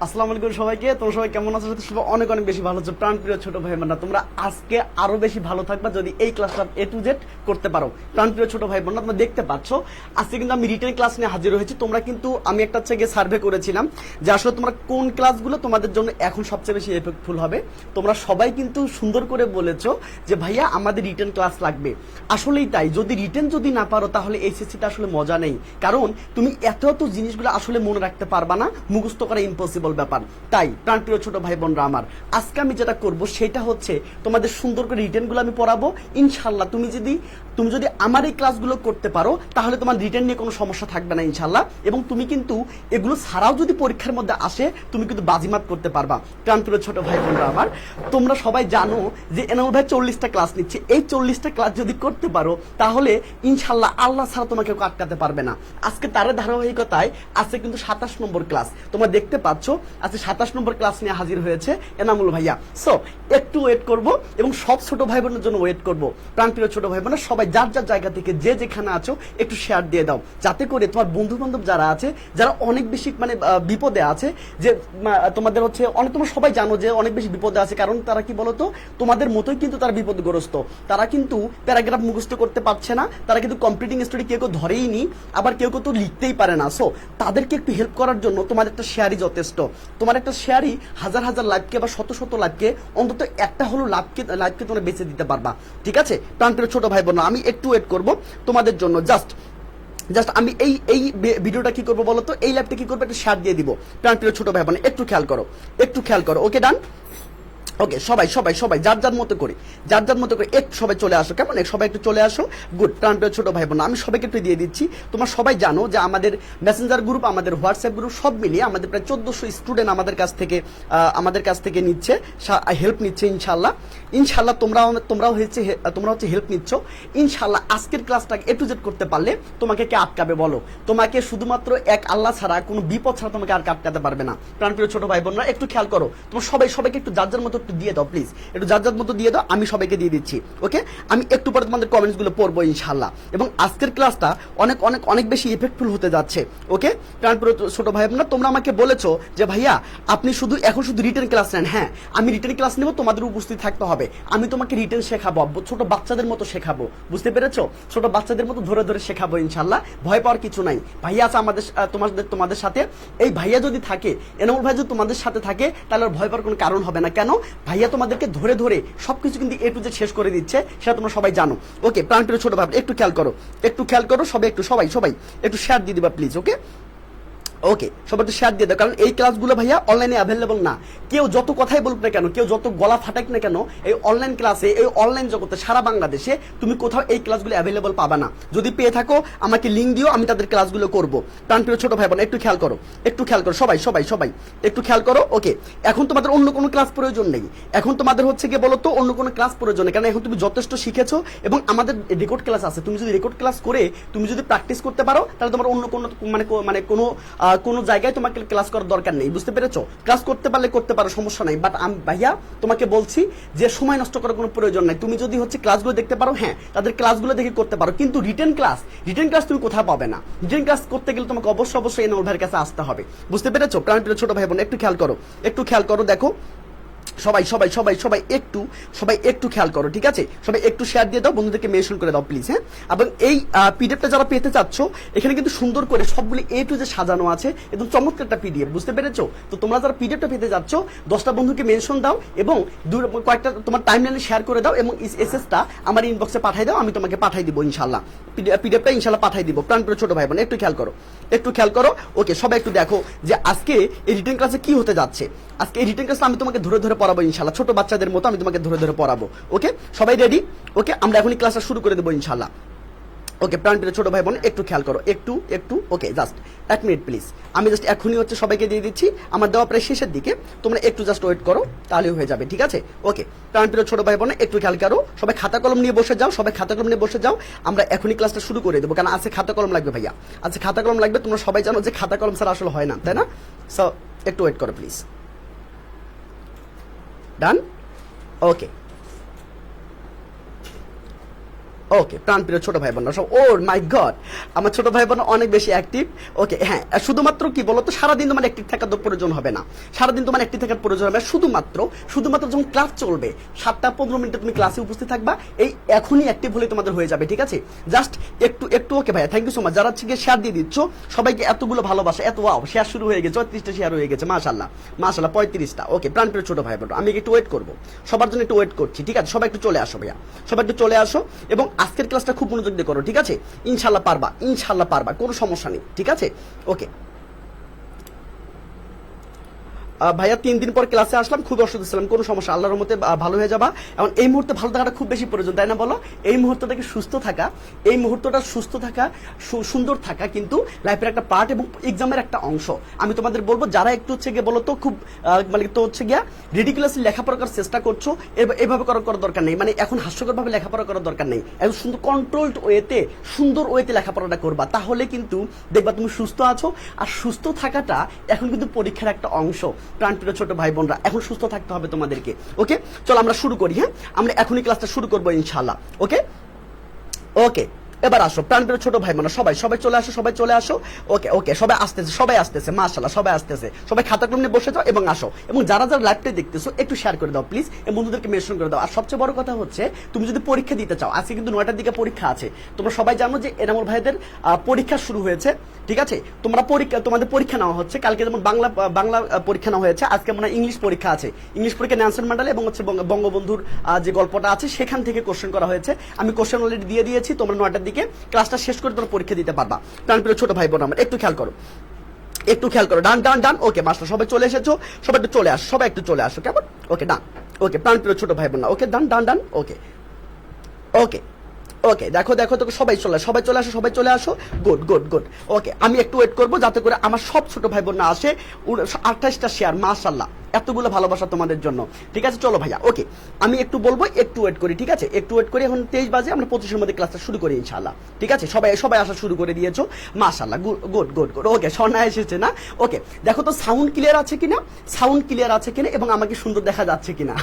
আসসালামু আলাইকুম সবাইকে। তোমরা সবাই কেমন আছো? সবাই অনেক অনেক বেশি ভালো আছো। প্রাণপ্রিয় ছোট ভাই বোনরা, তোমরা আজকে আরো বেশি ভালো থাকবা যদি এই ক্লাসটা A to Z করতে পারো। প্রাণপ্রিয় ছোট ভাই বোনরা, তোমরা দেখতে পাচ্ছ আজকে কিন্তু আমি রিটেন ক্লাস নিয়ে হাজির হয়েছি। তোমরা কিন্তু আমি একটা থেকে সার্ভে করেছিলাম যে আসলে তোমরা কোন ক্লাসগুলো তোমাদের জন্য এখন সবচেয়ে বেশি এফেক্টফুল হবে। তোমরা সবাই কিন্তু সুন্দর করে বলেছো যে ভাইয়া আমাদের রিটেন ক্লাস লাগবে। আসলেই তাই, যদি রিটেন যদি না পারো তাহলে এইচএসসিটা আসলে মজা নেই, কারণ তুমি এত এত জিনিসগুলো আসলে মনে রাখতে পারবা না, মুখস্থ করা ইম্পসিবল ব্যাপার। তাই প্রাণপ্রিয় ছোট ভাই বোনরা আমার, আজকে আমি যেটা করব সেটা হচ্ছে তোমাদের সুন্দর করে রিটেনগুলো আমি পড়াবো। ইনশাল্লাহ তুমি যদি আমার এই ক্লাসগুলো করতে পারো তাহলে তোমার রিটেন নিয়ে কোনো সমস্যা থাকবে না ইনশাল্লাহ। এবং তুমি কিন্তু এগুলো ছাড়াও যদি পরীক্ষার মধ্যে আসে তুমি কিন্তু বাজিমাত করতে পারবা। প্রাণপ্রিয় ছোট ভাই বোনরা আমার, তোমরা সবাই জানো যে এনামুল ভাই 40টা ক্লাস নিচ্ছে। এই 40টা ক্লাস যদি করতে পারো তাহলে ইনশাল্লাহ আল্লাহ ছাড়া তোমাকে কেউ আটকাতে পারবে না। আজকে তার ধারাবাহিকতায় আছে কিন্তু 27 নম্বর ক্লাস, তোমরা দেখতে পাচ্ছ আজকে 27 নম্বর ক্লাস নিয়ে হাজির হয়েছে এনামুল ভাইয়া। সো একটু ওয়েট করব এবং সব ছোট ভাই বোনের জন্য ওয়েট করব। প্রাণপ্রিয় ছোট ভাই বোনেরা সবাই যার যার জায়গা থেকে যে যেখানে আছো একটু শেয়ার দিয়ে দাও, যাতে করে তোমার বন্ধু বান্ধব যারা আছে, যারা অনেক বেশি মানে বিপদে আছে, যে তোমাদের হচ্ছে অনেক, তোমরা সবাই জানো যে অনেক বেশি বিপদে আছে, কারণ তারা কি বলতো তোমাদের মতোই কিন্তু তারা বিপদগ্রস্ত। তারা কিন্তু প্যারাগ্রাফ মুখস্থ করতে পারছে না, তারা কিন্তু কমপ্লিটিং স্টোরি কেউ কেউ ধরেই নি, আবার কেউ কেউ তো লিখতেই পারে না। সো তাদেরকে একটু হেল্প করার জন্য তোমার একটা শেয়ারই যথেষ্ট। তোমার একটা শেয়ারই হাজার হাজার লাইভকে বা শত শত লাইভকে, অন্তত একটা হলো লাইভকে তোমরা বেঁচে দিতে পারবা। ঠিক আছে প্রাণপ্রিয় ছোট ভাই বোন, আমি একটু ওয়েট করব তোমাদের জন্য। জাস্ট আমি এই ভিডিওটা কি করবো বলো তো, এই লাইভটা কি করবো, একটা শেয়ার দিয়ে দিব। প্রাণপ্রিয় ছোট ভাই বোন একটু খেয়াল করো, একটু খেয়াল করো। ওকে ডান, ওকে সবাই সবাই সবাই যার যার মতো করে একটু সবাই চলে আসো, কেমন সবাই একটু চলে আসো। গুড। প্রাণপ্রিয় ছোট ভাই বোন আমি সবাইকে একটু দিয়ে দিচ্ছি। তোমরা সবাই জানো যে আমাদের মেসেঞ্জার গ্রুপ, আমাদের হোয়াটসঅ্যাপ গ্রুপ সব মিলিয়ে আমাদের প্রায় 1400 স্টুডেন্ট আমাদের কাছ থেকে নিচ্ছে, হেল্প নিচ্ছে ইনশাল্লাহ। ইনশাল্লাহ তোমরাও হচ্ছে হেল্প নিচ্ছ। ইনশাল্লাহ আজকের ক্লাসটাকে A to Z করতে পারলে তোমাকে কে আটকাবে বলো? তোমাকে শুধুমাত্র এক আল্লাহ ছাড়া, কোনো বিপদ ছাড়া তোমাকে আর আটকাতে পারবে না। প্রাণপ্রিয় ছোট ভাই বোনরা একটু খেয়াল করো, তোমরা সবাইকে একটু যার যার মতো একটু দিয়ে দাও প্লিজ, একটু যার যার মতো দিয়ে দাও। আমি সবাইকে দিয়ে দিচ্ছি। ওকে, আমি একটু পরে তোমাদের কমেন্টস গুলো পড়বো ইনশাল্লাহ। এবং আজকের ক্লাসটা অনেক অনেক অনেক বেশি ইফেক্টফুল হতে যাচ্ছে। ওকে প্রাণপ্রিয় ছোট ভাই বোনরা, তোমরা আমাকে বলেছো যে ভাইয়া আপনি এখন শুধু রিটেন ক্লাস নেন। হ্যাঁ, আমি রিটেন ক্লাস নেব, তোমাদের উপস্থিত থাকতে হবে। আমি তোমাকে রিটেন শেখাবো, ছোট বাচ্চাদের মতো শেখাবো, বুঝতে পেরেছো? ছোট বাচ্চাদের মতো ধরে ধরে শেখাবো ইনশাল্লাহ। ভয় পাওয়ার কিছু নাই। ভাইয়া আছে তোমাদের সাথে। এই ভাইয়া যদি থাকে, এনামুল ভাই যদি তোমাদের সাথে থাকে, তাহলে আর ভয় পাওয়ার কোনো কারণ হবে না। কেন? ভাইয়া তোমাদেরকে ধরে ধরে সবকিছু কিন্তু A to Z শেষ করে দিচ্ছে, সেটা তোমরা সবাই জানো। ওকে প্রাণপ্রিয় ছোট ভাই একটু খেয়াল করো, সবাই একটু শেয়ার দিয়ে দিবা প্লিজ। ওকে ওকে সবাই একটু শেয়ার দিয়ে দাও, কারণ এই ক্লাসগুলো ভাইয়া অনলাইনে অ্যাভেলেবল না। কেউ যত কথাই বলুক না কেন, কেউ যত গলা ফাটাক না কেন, এই অনলাইন ক্লাসে, এই অনলাইন জগতে সারা বাংলাদেশে তুমি কোথাও এই ক্লাসগুলো অ্যাভেলেবল পাবা না। যদি পেয়ে থাকো আমাকে লিঙ্ক দিও, আমি তাদের ক্লাসগুলো করবো। প্রাণপ্রিয় ছোট ভাই বোন একটু খেয়াল করো, সবাই একটু খেয়াল করো। ওকে, এখন তোমাদের অন্য কোনো ক্লাস প্রয়োজন নেই। এখন তোমাদের হচ্ছে কি বলো তো, অন্য কোনো ক্লাস প্রয়োজন নেই, কারণ এখন তুমি যথেষ্ট শিখেছো এবং আমাদের রেকর্ড ক্লাস আছে। তুমি যদি রেকর্ড ক্লাস করে তুমি যদি প্র্যাকটিস করতে পারো, তাহলে তোমার অন্য কোনো মানে কোনো জায়গায় তোমাকে ক্লাস করার দরকার নেই, বুঝতে পেরেছো? ক্লাস করতে পারলে করতে পারো, সমস্যা নাই। বাট আমি ভাইয়া তোমাকে বলছি যে সময় নষ্ট করার কোনো প্রয়োজন নাই। তুমি যদি হচ্ছে ক্লাসগুলো দেখতে পারো, হ্যাঁ তাদের ক্লাসগুলো দেখে করতে পারো, কিন্তু রিটেন ক্লাস তুমি কোথাও পাবে না। রিটেন ক্লাস করতে গেলে তোমাকে অবশ্যই এনামুল ভাইয়ের কাছে আসতে হবে, বুঝতে পেরেছো? প্রাণপ্রিয় ছোট ভাই বোন একটু খেয়াল করো, দেখো সবাই একটু খেয়াল করো। ঠিক আছে, সবাই একটু শেয়ার দিয়ে দাও, বন্ধুদেরকে মেনশন করে দাও প্লিজ। হ্যাঁ, এবং এই পিডিএফটা যারা পেতে চাচ্ছ, এখানে কিন্তু সুন্দর করে সবগুলি A to Z সাজানো আছে, একদম চমৎকার একটা পিডিএফ, বুঝতে পেরেছো? তো তোমরা যারা পিডিএফটা পেতে যাচ্ছ 10টা বন্ধুকে মেনশন দাও এবং কয়েকটা তোমার টাইমলাইনে শেয়ার করে দাও এবং এসএসটা আমার ইনবক্সে পাঠিয়ে দাও, আমি তোমাকে পাঠিয়ে দিব ইনশাল্লাহ। পিডিএফটা ইনশাল্লাহ পাঠিয়ে দিব। প্রাণপ্রিয় ছোট ভাই বোন একটু খেয়াল করো। ওকে, সবাই একটু দেখো যে আজকে এই রিটেন ক্লাসে কি হতে যাচ্ছে। আজকে এই রিটেন ক্লাসে আমি তোমাকে ধরে ধরে পড়াবো ইনশাল্লাহ, ছোট বাচ্চাদের মতো আমি তোমাকে ধরে ধরে পড়াবো। ওকে সবাই রেডি? ওকে, আমরা এখনই ক্লাসটা শুরু করে দেবো ইনশাল্লাহ। ওকে প্রাণপ্রিয় ছোট ভাই বোন একটু খেয়াল করো, একটু ওকে জাস্ট 1 মিনিট প্লিজ। আমি জাস্ট এখনই হচ্ছে সবাইকে দিয়ে দিচ্ছি, আমার দেওয়া প্রায় শেষের দিকে, তোমরা একটু জাস্ট ওয়েট করো, তাহলে হয়ে যাবে। ঠিক আছে? ওকে প্রাণপ্রিয় ছোট ভাই বোন একটু খেয়াল করো, সবাই খাতা কলম নিয়ে বসে যাও, আমরা এখনই ক্লাসটা শুরু করে দেবো, কারণ আছে খাতা কলম লাগবে ভাইয়া, আছে খাতা কলম লাগবে। তোমরা সবাই জানো যে খাতা কলম ছাড়া আসলে হয় না, তাই না? সো একটু ওয়েট করো প্লিজ। ডান? ওকে ওকে প্রাণপ্রিয় ছোট ভাই বোনরা সব, ও মাই গড, আমার ছোট ভাই বোন অনেক বেশি অ্যাক্টিভ। ওকে হ্যাঁ, শুধুমাত্র কি বলতো, সারাদিন তোমার অ্যাক্টিভ থাকার প্রয়োজন হবে না, সারাদিন তোমার অ্যাক্টিভ থাকার প্রয়োজন হবে শুধুমাত্র যখন ক্লাস চলবে 7টা 15 মিনিটে তুমি ক্লাসে উপস্থিত থাকবা, এই এখনই অ্যাক্টিভ হলে তোমাদের হয়ে যাবে, ঠিক আছে? জাস্ট একটু ওকে ভাইয়া, থ্যাংক ইউ সো মাচ। যারা হচ্ছে শেয়ার দিয়ে দিচ্ছ সবাইকে এতগুলো ভালোবাসা, এত ওয়াও, শেয়ার শুরু হয়ে গেছে, 34টা শেয়ার হয়ে গেছে, মাশাআল্লাহ 35টা। ওকে প্রাণপ্রিয় ছোট ভাই বোন, আমি একটু ওয়েট করবো, সবার জন্য একটু ওয়েট করছি, ঠিক আছে? সবাই একটু চলে আসো ভাইয়া, সবাই একটু চলে আসো, এবং আজকের ক্লাসটা খুব মনোযোগ দিয়ে করো, ঠিক আছে? ইনশাল্লাহ পারবা, কোনো সমস্যা নেই, ঠিক আছে? ওকে ভাইয়া 3 দিন পর ক্লাসে আসলাম, খুব অসুস্থ ছিলাম, কোনো সমস্যা, আল্লাহর রহমতে ভালো হয়ে যাবা। এবং এই মুহূর্তে ভালো থাকাটা খুব বেশি প্রয়োজন, তাই না বলো? এই মুহূর্তটাকে সুস্থ থাকা, এই মুহূর্তটা সুস্থ থাকা, সুন্দর থাকা কিন্তু লাইফের একটা পার্ট এবং এক্সামের একটা অংশ। আমি তোমাদের বলবো, যারা একটু হচ্ছে গিয়ে বলো তো খুব মানে তো হচ্ছে গিয়া রেডিকুলাসলি লেখাপড়া করার চেষ্টা করছো, এভাবে করার দরকার নেই, মানে এখন হাস্যকরভাবে লেখাপড়া করার দরকার নেই, একদম সুন্দর কন্ট্রোলড ওয়েতে, সুন্দর ওয়েতে লেখাপড়াটা করবা, তাহলে কিন্তু দেখবা তুমি সুস্থ আছো। আর সুস্থ থাকাটা এখন কিন্তু পরীক্ষার একটা অংশ। প্রাণপ্রিয় ছোট ভাই বোনরা, এখন সুস্থ থাকতে হবে তোমাদেরকে। ওকে চলো আমরা শুরু করি। হ্যাঁ, আমরা এখনই ক্লাসটা শুরু করবো ইনশাআল্লাহ। ওকে ওকে এবার আসো প্রাণপ্রিয় ছোট ভাই বোনরা, সবাই চলে আসো। ওকে সবাই আসতেছে মাশাআল্লাহ, সবাই আসতেছে, সবাই খাতা কলম নিয়ে বসে যাও এবং আসো। এবং যারা লাইভটা দেখতেছো একটু শেয়ার করে দাও প্লিজ, এবং বন্ধুদেরকে মেনশন করে দাও। আর সবচেয়ে বড় কথা হচ্ছে, তুমি যদি পরীক্ষা দিতে চাও, আজকে কিন্তু 9টার দিকে পরীক্ষা আছে, তোমরা সবাই জানো যে এনামুল ভাইদের পরীক্ষা শুরু হয়েছে, ঠিক আছে? তোমাদের পরীক্ষা নেওয়া হচ্ছে, কালকে যেমন বাংলা পরীক্ষা নেওয়া হয়েছে, আজকে মনে হয় ইংলিশ পরীক্ষা আছে। ইংলিশ পরীক্ষা ন্যানসন ম্যান্ডেলা এবং হচ্ছে বঙ্গবন্ধুর যে গল্পটা আছে সেখান থেকে কোশ্চেন করা হয়েছে। আমি কোশ্চেন অলরেডি দিয়ে দিয়েছি, তোমরা 9টার দিকে ক্লাসটা শেষ করে তোমরা পরীক্ষা দিতে পারবা। প্রাণপ্রিয় ছোট ভাই বোন আমার একটু খেয়াল করো, ডান। ওকে মাস্টার সবাই চলে এসেছো, সবাই একটু চলে আসো কেমন? ওকে ডান। ওকে প্রাণপ্রিয় ছোট ভাই বোন, ওকে ডান। ওকে দেখো তোকে সবাই চলে আসো। গুড। ওকে আমি একটু ওয়েট করবো যাতে করে আমার সব ছোট ভাই বোন না আসে। 28টা শেয়ার, মাশাআল্লাহ, এতগুলো ভালোবাসা তোমাদের জন্য, ঠিক আছে? চলো ভাইয়া, ওকে আমি একটু বলবো, একটু ওয়েট করি, ঠিক আছে? একটু ওয়েট করি, এখন 23 বাজে, আমরা 25-এর মধ্যে ক্লাসটা শুরু করি ইনশাআল্লাহ, ঠিক আছে? সবাই আসা শুরু করে দিয়েছো, মাশাআল্লাহ, গুড। ওকে সোনা এসেছে না? ওকে দেখো তো সাউন্ড ক্লিয়ার আছে কিনা, এবং আমাকে সুন্দর দেখা যাচ্ছে কিনা।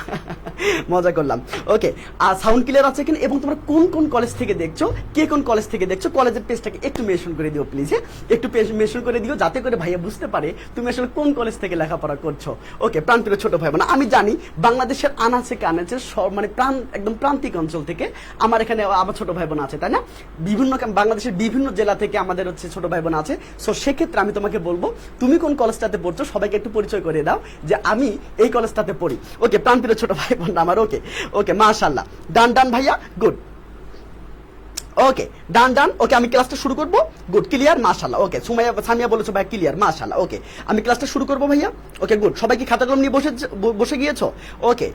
মজা করলাম। ওকে আর সাউন্ড ক্লিয়ার আছে কিনা, এবং তোমরা কোন কলেজ থেকে দেখছো, কে কোন কলেজ থেকে দেখছো, কলেজের পেজটাকে একটু মেনশন করে দিও প্লিজ। একটু মেনশন করে দিও, যাতে করে ভাইয়া বুঝতে পারে তুমি আসলে কোন কলেজ থেকে লেখাপড়া করছো। ওকে প্রাণপ্রিয় ছোট ভাই বোন, আমি জানি বাংলাদেশের আনাচে কানাচে মানে একদম প্রান্তিক অঞ্চল থেকে আমার এখানে আমার ছোট ভাই বোন আছে, তাই না? বাংলাদেশের বিভিন্ন জেলা থেকে আমাদের হচ্ছে ছোট ভাই বোন আছে। সো সেক্ষেত্রে আমি তোমাকে বলবো, তুমি কোন কলেজটাতে পড়ছো সবাইকে একটু পরিচয় করে দাও যে আমি এই কলেজটাতে পড়ি। ওকে প্রাণপ্রিয় ছোট ভাই বোন আমার, ওকে মাশাআল্লাহ, ডান ভাইয়া, গুড। ওকে ডান। ওকে আমি ক্লাসটা শুরু করবো, গুড, ক্লিয়ার, মাশাআল্লাহ। ওকে সামিয়া বলেছো ভাই ক্লিয়ার, মাশাআল্লাহ। ওকে আমি ক্লাসটা শুরু করবো ভাইয়া। ওকে গুড, সবাই কি খাতা কলম নিয়ে বসে গিয়েছো? ওকে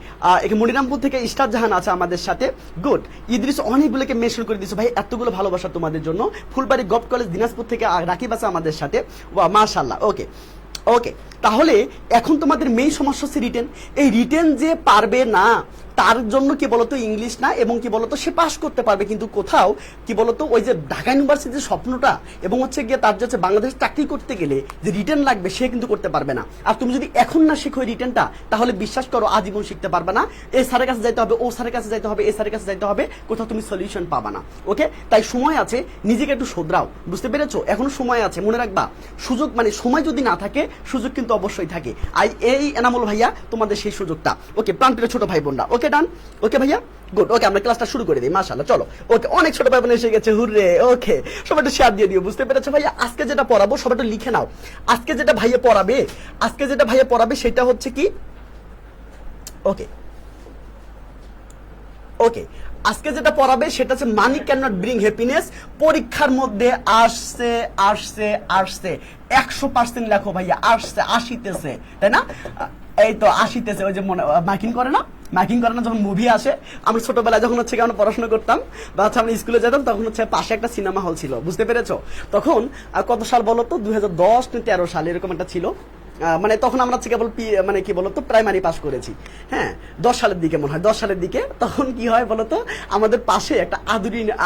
এখানে মনিরামপুর থেকে ইস্টার জাহান আছে আমাদের সাথে, গুড। ইদ্রিস অনেকগুলোকে মেনশন করে দিয়েছো ভাই, এতগুলো ভালোবাসা তোমাদের জন্য। ফুলবাড়ি গভ কলেজ দিনাজপুর থেকে রাকিব আছে আমাদের সাথে, ওয়া মাশাআল্লাহ। ওকে তাহলে এখন তোমাদের মেইন সমস্যা হচ্ছে রিটেন। এই রিটেন যে পারবে না তার জন্য কি বলতো ইংলিশ না, এবং কি বলতো সে পাস করতে পারবে, কিন্তু কোথাও কি বলতো ওই যে ঢাকা ইউনিভার্সিটির স্বপ্নটা এবং হচ্ছে গিয়ে তার যে বাংলাদেশ চাকরি করতে গেলে যে রিটেন লাগবে সে কিন্তু করতে পারবে না। আর তুমি যদি এখন না শেখো রিটেনটা, তাহলে বিশ্বাস করো আজীবন শিখতে পারবে না। এই স্যারের কাছে যাইতে হবে, ও স্যারের কাছে যাইতে হবে, এই স্যারের কাছে যাইতে হবে, কোথাও তুমি সলিউশন পাবা না। ওকে তাই সময় আছে, নিজেকে একটু শোধরাও, বুঝতে পেরেছো? এখনো সময় আছে, মনে রাখবা সুযোগ মানে সময় যদি না থাকে সুযোগ কিন্তু অবশ্যই থাকে। এই এনামুল ভাইয়া তোমাদের সেই সুযোগটা। ওকে প্রাণপ্রিয় ছোট ভাই বোনরা, ওকে ডান। ওকে ভাইয়া গুড। ওকে আমরা ক্লাসটা শুরু করে দিই, মাশাআল্লাহ। চলো ওকে অনেক ছোট ভাই বোন এসে গেছে, হুররে। ওকে সবাই একটু শেয়ার দিয়ে দিও, বুঝতে পেরেছো ভাইয়া? আজকে যেটা পড়াবো সবাই একটু লিখে নাও। আজকে যেটা ভাইয়া পড়াবে সেটা হচ্ছে কি, ওকে আজকে যেটা পড়াবে সেটা হচ্ছে money can not bring happiness. পরীক্ষার মধ্যে আসছে 100% লেখো ভাইয়া, আসিতেছে, তাই না? এই তো আসিতেছে, ওই যে মাইকিং করে না যখন মুভি আসে। আমরা ছোটবেলায় যখন হচ্ছে আমরা পড়াশোনা করতাম বা হচ্ছে আমরা স্কুলে যেতাম, তখন হচ্ছে পাশে একটা সিনেমা হল ছিল, বুঝতে পেরেছো? তখন কত সাল বলো তো, 2010-13 সাল এরকম একটা ছিল। মানে তখন আমরা কেবল মানে কি বলতো প্রাইমারি পাস করেছি। হ্যাঁ 10 সালের দিকে মনে হয়, 10 সালের দিকে। তখন কি হয় বলতো, আমাদের পাশে একটা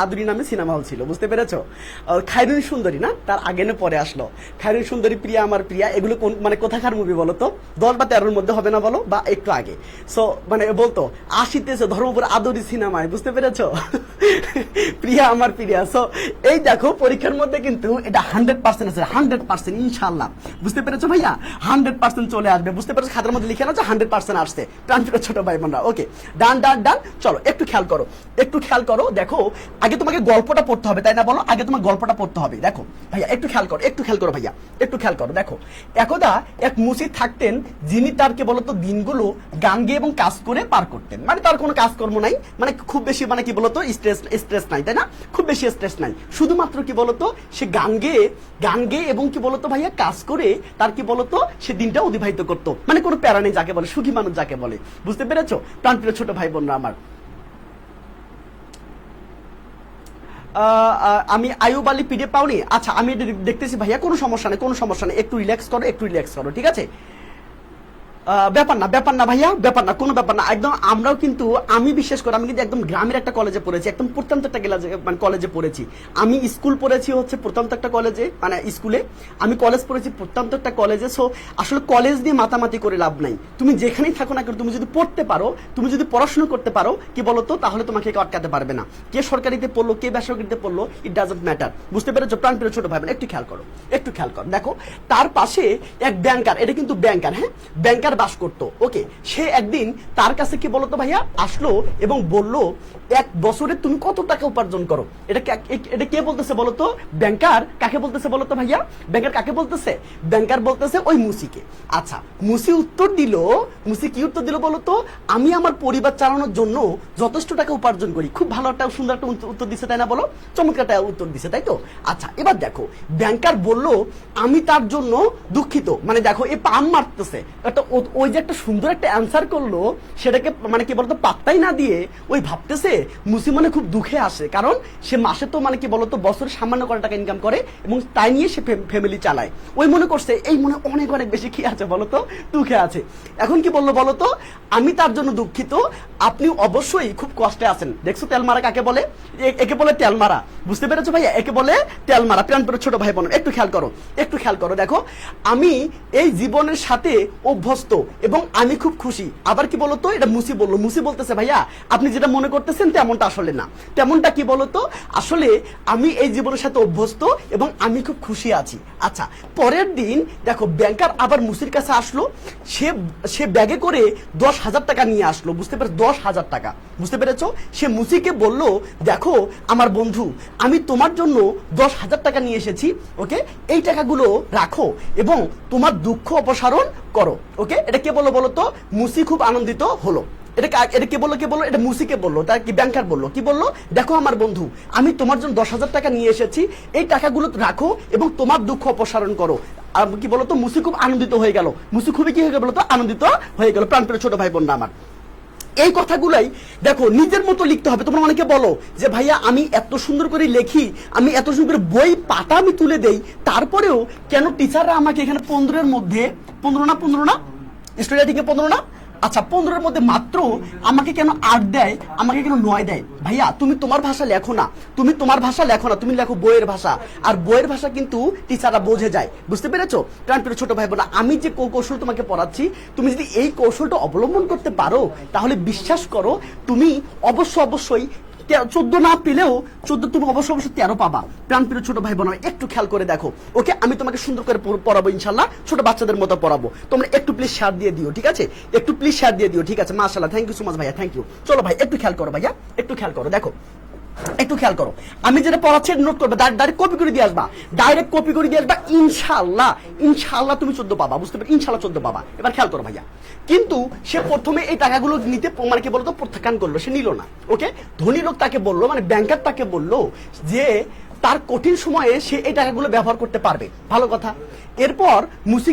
আদুরি নামে সিনেমা হল ছিল, বুঝতে পেরেছো? খায়রুন সুন্দরী না, তার আগে না পরে আসলো খায়রুন সুন্দরী, প্রিয়া আমার প্রিয়া, এগুলো মানে কোথাকার মুভি বলতো? 10 বা 13-র মধ্যে হবে না বলো, বা একটু আগে। সো মানে বলতো আসিতেছে ধর্মপুর আদুরি সিনেমায়, বুঝতে পেরেছো? প্রিয়া আমার প্রিয়া। সো এই দেখো পরীক্ষার মধ্যে কিন্তু এটা 100% আছে, 100% ইনশাআল্লাহ। বুঝতে পেরেছো ভাইয়া? 100% চলে আসবে। বুঝতে পেরেছো? খাতার মধ্যে লিখে নাও যে 100% আসছে। প্রাণপ্রিয় ছোট ভাই বোনরা, ওকে, ডান ডান ডান। চলো একটু খেয়াল করো, একটু খেয়াল করো। দেখো আগে তোমাকে গল্পটা পড়তে হবে, তাই না বলো? আগে তোমার গল্পটা পড়তে হবে। দেখো ভাইয়া একটু খেয়াল করো, একটু খেয়াল করো ভাইয়া, একটু খেয়াল করো। দেখো একদা এক মুসি থাকতেন, যিনি তার কি বলতো দিনগুলো গান গেয়ে এবং কাজ করে পার করতেন। মানে তার কোনো কাজকর্ম নাই, মানে খুব বেশি মানে কি বলতো স্ট্রেস নাই, তাই না? খুব বেশি স্ট্রেস নাই, শুধুমাত্র কি বলতো সে গান গেয়ে এবং কি বলতো ভাইয়া কাজ করে তার কি বলতো সে দিনটা অতিবাহিত করতো। মানে কোনো প্যারা নেই যাকে বলে, সুখী মানুষ যাকে বলে। বুঝতে পেরেছো প্রাণপ্রিয় ছোট ভাই বোনরা আমার? আমি আয়ুব আলী পিডিএফ পাওনি? আচ্ছা আমি এটা দেখতেছি ভাইয়া, কোনো সমস্যা নেই, কোনো সমস্যা নেই। একটু রিল্যাক্স করো, একটু রিল্যাক্স করো, ঠিক আছে? ব্যাপার না ভাইয়া, ব্যাপার না, কোনো ব্যাপার না একদম। আমরাও কিন্তু, আমি বিশেষ করে আমি কিন্তু একদম গ্রামের একটা কলেজে পড়েছি, একদম প্রত্যন্ত একটা মানে কলেজে পড়েছি। আমি স্কুল পড়েছি হচ্ছে প্রত্যন্ত একটা কলেজে, মানে স্কুলে। আমি কলেজ পড়েছি প্রত্যন্ত একটা কলেজে। সো আসলে কলেজ নিয়ে মাতামাতি করে লাভ নাই। তুমি যেখানেই থাকো না কেন, তুমি যদি পড়তে পারো, তুমি যদি পড়াশোনা করতে পারো, কি বলতো, তাহলে তোমাকে কেউ আটকাতে পারবে না। কে সরকারিতে পড়লো, কে বেসরকারিতে পড়লো, ইট ডাজন্ট ম্যাটার। বুঝতে পেরেছো প্রাণপ্রিয় ছোট ভাই বোন? একটু খেয়াল করো, একটু খেয়াল করো। দেখো তার পাশে এক ব্যাংকার, এটা কিন্তু ব্যাংকার, হ্যাঁ ব্যাংকার বাস করতো। ওকে, সে একদিন তার কাছে কি বলতো ভাইয়া আসলো এবং বলল, এক বছরে তুমি কত টাকা উপার্জন করো? এটা কে বলতেছে বলতো? ব্যাংকার কাকে বলতেছে বলতো ভাইয়া? ব্যাংকার কাকে বলতেছে? ব্যাংকার বলতেছে ওই মুসিকে। আচ্ছা মুসি উত্তর দিল, মুসি কি উত্তর দিল বলতো? আমি আমার পরিবার চালানোর জন্য যথেষ্ট টাকা উপার্জন করি। খুব ভালো একটা সুন্দর একটা উত্তর দিছে, তাই না বলো? চমৎকার একটা উত্তর দিছে, তাই তো? আচ্ছা এবার দেখো ব্যাংকার বলল, আমি তার জন্য দুঃখিত। মানে দেখো এ পাম মারতেছে একটা, ওই যে একটা সুন্দর একটা অ্যান্সার করলো, সেটাকে মানে কি বলতো পাত্তাই না দিয়ে ওই ভাবতেছে মুসি মানে খুব দুঃখে আসে, কারণ সে মাসে তো মানে কি বলতো বছরে সামান্য করে টাকা ইনকাম করে এবং তাই নিয়ে সে ফ্যামিলি চালায়। ওই মনে করছে এই মনে অনেক অনেক বেশি কি আছে বলতো, দুঃখে আছে। এখন কি বললো বলতো? আমি তার জন্য দুঃখিত, আপনি অবশ্যই খুব কষ্টে আছেন। দেখছো তেলমারা কাকে বলে? একে বলে তেলমারা। বুঝতে পেরেছো ভাইয়া? একে বলে তেলমারা। প্রাণপ্রিয় ছোট ভাই বোন একটু খেয়াল করো, একটু খেয়াল করো। দেখো আমি এই জীবনের সাথে অভ্যস্ত এবং আমি খুব খুশি। আবার কি বলতো? এটা মুসি বললো। মুসি বলতেছে ভাইয়া আপনি যেটা মনে করতেছেন তেমনটা আসলে না। তেমনটা কি বলতো? আসলে আমি এই জীবনের সাথে অভ্যস্ত এবং আমি খুব খুশি আছি। আচ্ছা পরের দিন দেখো ব্যাংকার আবার মুসির কাছে আসলো, সে ব্যাগে করে 10,000 টাকা নিয়ে আসলো। বুঝতে পেরেছো? 10,000 টাকা। বুঝতে পেরেছো? সে মুসিকে বলল, দেখো আমার বন্ধু, আমি তোমার জন্য 10,000 টাকা নিয়ে এসেছি। ওকে, এই টাকাগুলো রাখো এবং তোমার দুঃখ অপসারণ করো। ওকে, এটা কে বললো বলতো? মুসি খুব আনন্দিত হলো। এটা কে বললো? এটা মুসিকে বললো। তার কি ব্যাংকার বললো? কি বললো? দেখো আমার বন্ধু, আমি তোমার জন্য 10,000 টাকা নিয়ে এসেছি, এই টাকাগুলো রাখো এবং তোমার দুঃখ অপসারণ করো। কি বলতো? মুসি খুব আনন্দিত হয়ে গেল। মুসি খুবই কি হয়ে গেল বলতো? আনন্দিত হয়ে গেল। প্রাণপ্রিয় ছোট ভাই বোনরা আমার, এই কথাগুলাই দেখো নিজের মতো লিখতে হবে। তোমরা অনেকে বলো যে ভাইয়া আমি এত সুন্দর করে লেখি, আমি এত সুন্দর করে বই পাতা আমি তুলে দেই, তারপরেও কেন টিচাররা আমাকে এখানে 15-এর মধ্যে 15 না স্টোরি রাইটিং এ 15 না, আচ্ছা 15-এর মধ্যে মাত্র আমাকে কেন 8 দেয়, আমাকে কেন 9 দেয়? ভাইয়া তুমি তোমার ভাষা লেখো না, তুমি তোমার ভাষা লেখো না, তুমি লেখো বইয়ের ভাষা। আর বইয়ের ভাষা কিন্তু টিচাররা বোঝে যায়। বুঝতে পেরেছো প্রাণপ্রিয় ছোট ভাই বোনা? আমি যে কৌশল তোমাকে পড়াচ্ছি, তুমি যদি এই কৌশলটা অবলম্বন করতে পারো, তাহলে বিশ্বাস করো তুমি অবশ্যই 14 না পেলেও 14 তুমি অবশ্যই 13 পাবা। প্রাণপ্রিয় ছোট ভাই বোন একটু খেয়াল করে দেখো। ওকে, আমি তোমাকে সুন্দর করে পড়াবো ইনশাল্লাহ, ছোট বাচ্চাদের মতো পড়াবো। তোমরা একটু প্লিজ শেয়ার দিয়ে দিও, ঠিক আছে? একটু প্লিজ শেয়ার দিয়ে দিও, ঠিক আছে? মাশাআল্লাহ, থ্যাংক ইউ সো মাচ ভাইয়া, থ্যাংক ইউ। চলো ভাই একটু খেয়াল করো ভাইয়া, একটু খেয়াল করো। দেখো একটু খেয়াল করো, আমি যেটা পড়াচ্ছি নোট করবে, ডাইরেক্ট কপি করে দিয়ে আসবা, ডাইরেক্ট কপি করে দিয়ে আসবা। ইনশাআল্লাহ তুমি 14 পাবা। বুঝতে পারো? ইনশাআল্লাহ 14 পাবা। এবার খেয়াল করো ভাইয়া, কিন্তু সে প্রথমে এই টাকাগুলো নিতে মানে কি বলতো প্রত্যাখ্যান করলো, সে নিল না। ওকে, ধনী লোক তাকে বললো, মানে ব্যাংকার তাকে বললো যে তার কঠিন সময়ে সে এই টাকাগুলো ব্যবহার করতে পারবে। ভালো কথা। এরপর মুসি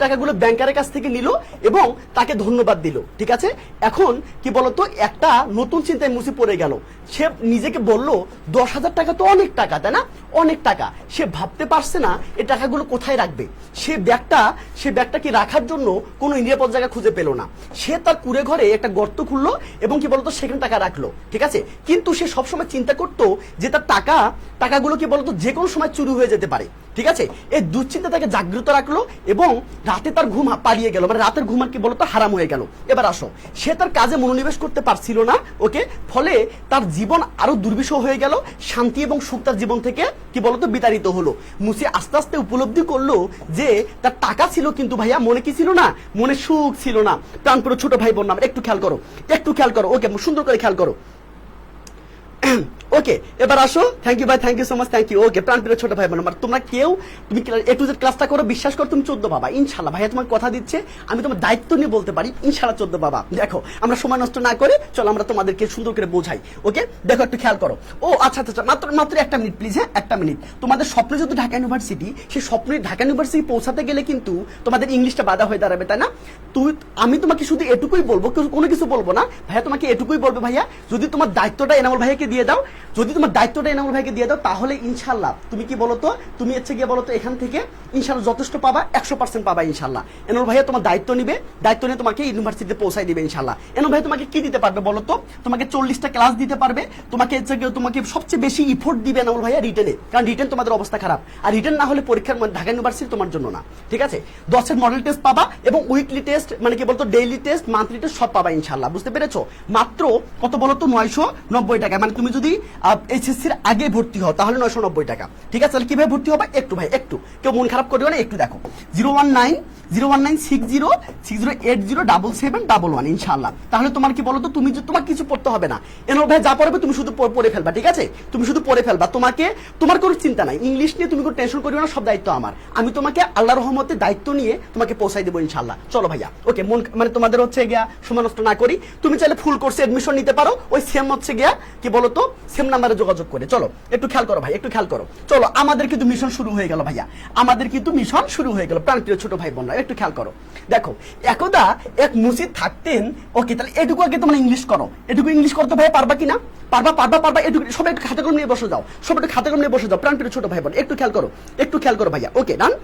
টাকাগুলো ব্যাংকারের কাছ থেকে নিল এবং তাকে ধন্যবাদ দিল। ঠিক আছে, এখন কি বলতো একটা নতুন চিন্তায় মুসি পড়ে গেল। সে নিজেকে বলল 10,000 টাকা তো অনেক টাকা, তাই না? অনেক টাকা। সে ভাবতে পারছে না এই টাকাগুলো কোথায় রাখবে। সে ব্যাগটা কি রাখার জন্য কোনো নিরাপদ জায়গা খুঁজে পেল না। সে তার কুড়ে ঘরে একটা গর্ত খুললো এবং কি বলতো সেখানে টাকা রাখলো। ঠিক আছে, কিন্তু সে সবসময় চিন্তা করতো যে তার টাকাগুলো কি বলতো যে কোনো সময় চুরি হয়ে যেতে পারে। ঠিক আছে, এই দুশ্চিন্তা তাকে জাগ্রত রাখলো এবং রাতে তার ঘুম পালিয়ে গেল, মানে রাতের ঘুম আর কি বলতো হারাম হয়ে গেল। এবার আসো, সে তার কাজে মনোনিবেশ করতে পারছিল না, ওকে, ফলে তার জীবন আরো দুর্বিষহ হয়ে গেল, শান্তি এবং সুখ তার জীবন থেকে কি বলতো বিতাড়িত হলো। মুসি আস্তে আস্তে উপলব্ধি করলো যে তার টাকা ছিল কিন্তু ভাইয়া মনে কি ছিল না, মনে সুখ ছিল না। প্রাণপ্রিয় ছোট ভাই বোন একটু খেয়াল করো, একটু খেয়াল করো, ওকে, সুন্দর করে খেয়াল করো। ওকে, এবার আসো, থ্যাংক ইউ ভাই, thank you so much, thank you. Okay, প্রাণপ্রিয় ছোট ভাই বোন আমার, তোমরা কেউ তুমি A to Z ক্লাসটা করো, বিশ্বাস করো তুমি 14 পাবা ইনশাআল্লাহ। ভাইয়া তোমার কথা দিচ্ছে, আমি তোমার দায়িত্ব নিয়ে বলতে পারি ইনশাআল্লাহ 14 পাবা। দেখো আমরা সময় নষ্ট না করে চলো আমরা তোমাদেরকে সুন্দর করে বোঝাই। ওকে, দেখো একটু খেয়াল করো। ও আচ্ছা আচ্ছা, মাত্র একটা মিনিট প্লিজ, হ্যাঁ একটা মিনিট। তোমাদের স্বপ্ন যেহেতু ঢাকা ইউনিভার্সিটি, সেই স্বপ্নে ঢাকা ইউনিভার্সিটি পৌঁছাতে গেলে কিন্তু তোমাদের ইংলিশটা বাধা হয়ে দাঁড়াবে, তাই না? আমি তোমাকে শুধু এটুকুই বলবো, কোনো কিছু বলবো না ভাইয়া, তোমাকে এটুকুই বলবো ভাইয়া, যদি তোমার দায়িত্বটা এনামুল ভাইয়াকে দিয়ে দাও, যদি তোমার দায়িত্বটা এনামুল ভাইকে দিয়ে দাও, তাহলে ইনশাল্লাহ তুমি কি বলতো, তুমি হচ্ছে গিয়ে বলতো এখান থেকে ইনশাল্লাহ যথেষ্ট পাবা, 100% পাবা ইনশাল্লাহ। এনামুল ভাইয়া তোমার দায়িত্ব নিবে, দায়িত্ব নিয়ে তোমাকে ইউনিভার্সিটিতে পৌঁছাই দিবে ইনশাল্লাহ। এনামুল ভাই তোমাকে কি দিতে পারবে বলতো, তোমাকে 40টা ক্লাস দিতে পারবে, তোমাকে সবচেয়ে বেশি ইফোর্ট দিবে এনামুল ভাইয়া রিটেনে, কারণ রিটেন তোমাদের অবস্থা খারাপ, আর রিটেন না হলে পরীক্ষার ঢাকা ইউনিভার্সিটি তোমার জন্য না। ঠিক আছে, 10এর মডেল টেস্ট পাবা এবং উইকলি টেস্ট, মানে কি বলতো ডেইলি টেস্ট, মান্থলি টেস্ট সব পাবা ইনশাল্লাহ। বুঝতে পেরেছো? মাত্র কত বলতো 990 টাকা, মানে তুমি যদি এইচএসসির আগে ভর্তি হও তাহলে 990 টাকা। ঠিক আছে, তাহলে কিভাবে ভর্তি হবে একটু ভাই, একটু কেউ মন খারাপ করবে না, একটু দেখো 0196060807711 ইনশাআল্লাহ। তাহলে তোমার কি বলতো, তুমি তোমার কিছু পড়তে হবে না, এনার ভাই যা পড়বে তুমি শুধু পড়ে ফেলবা। ঠিক আছে, তুমি শুধু পড়ে ফেলবা, তোমার কোনো চিন্তা নাই, ইংলিশ নিয়ে তুমি কোনো টেনশন করিও না, সব দায়িত্ব আমার। আমি তোমাকে আল্লাহর রহমতে দায়িত্ব নিয়ে তোমাকে পৌঁছাই দেবো ইনশাআল্লাহ। চলো ভাইয়া, ওকে, মানে তোমাদের হচ্ছে গিয়া সময় নষ্ট না করি, তুমি চাইলে ফুল কোর্সে এডমিশন নিতে পারো, ওই সেম হচ্ছে গিয়া কি বলতো সেম নাম্বারে যোগাযোগ করে। চলো একটু খেয়াল করো ভাই, একটু খেয়াল করো। চলো, আমাদের কিন্তু মিশন শুরু হয়ে গেল ভাইয়া, আমাদের কিন্তু মিশন শুরু হয়ে গেল প্রাণপ্রিয় ছোট ভাই বোনরা, একটু খেয়াল করো। দেখো, একদা এক মুসিদ থাকতেন, ওকে, তাহলে এটুকু আগে তোমরা ইংলিশ করো, এটুকু ইংলিশ করতে ভাই পারবা কিনা? পারবা, এটুকু সবাই একটু খাতা কলম নিয়ে বসে যাও, সবাই একটু খাতা কলম নিয়ে বসে যাও প্রাণপ্রিয় ছোট ভাই বোন, একটু খেয়াল করো, একটু খেয়াল করো ভাইয়া। ওকে, ডান,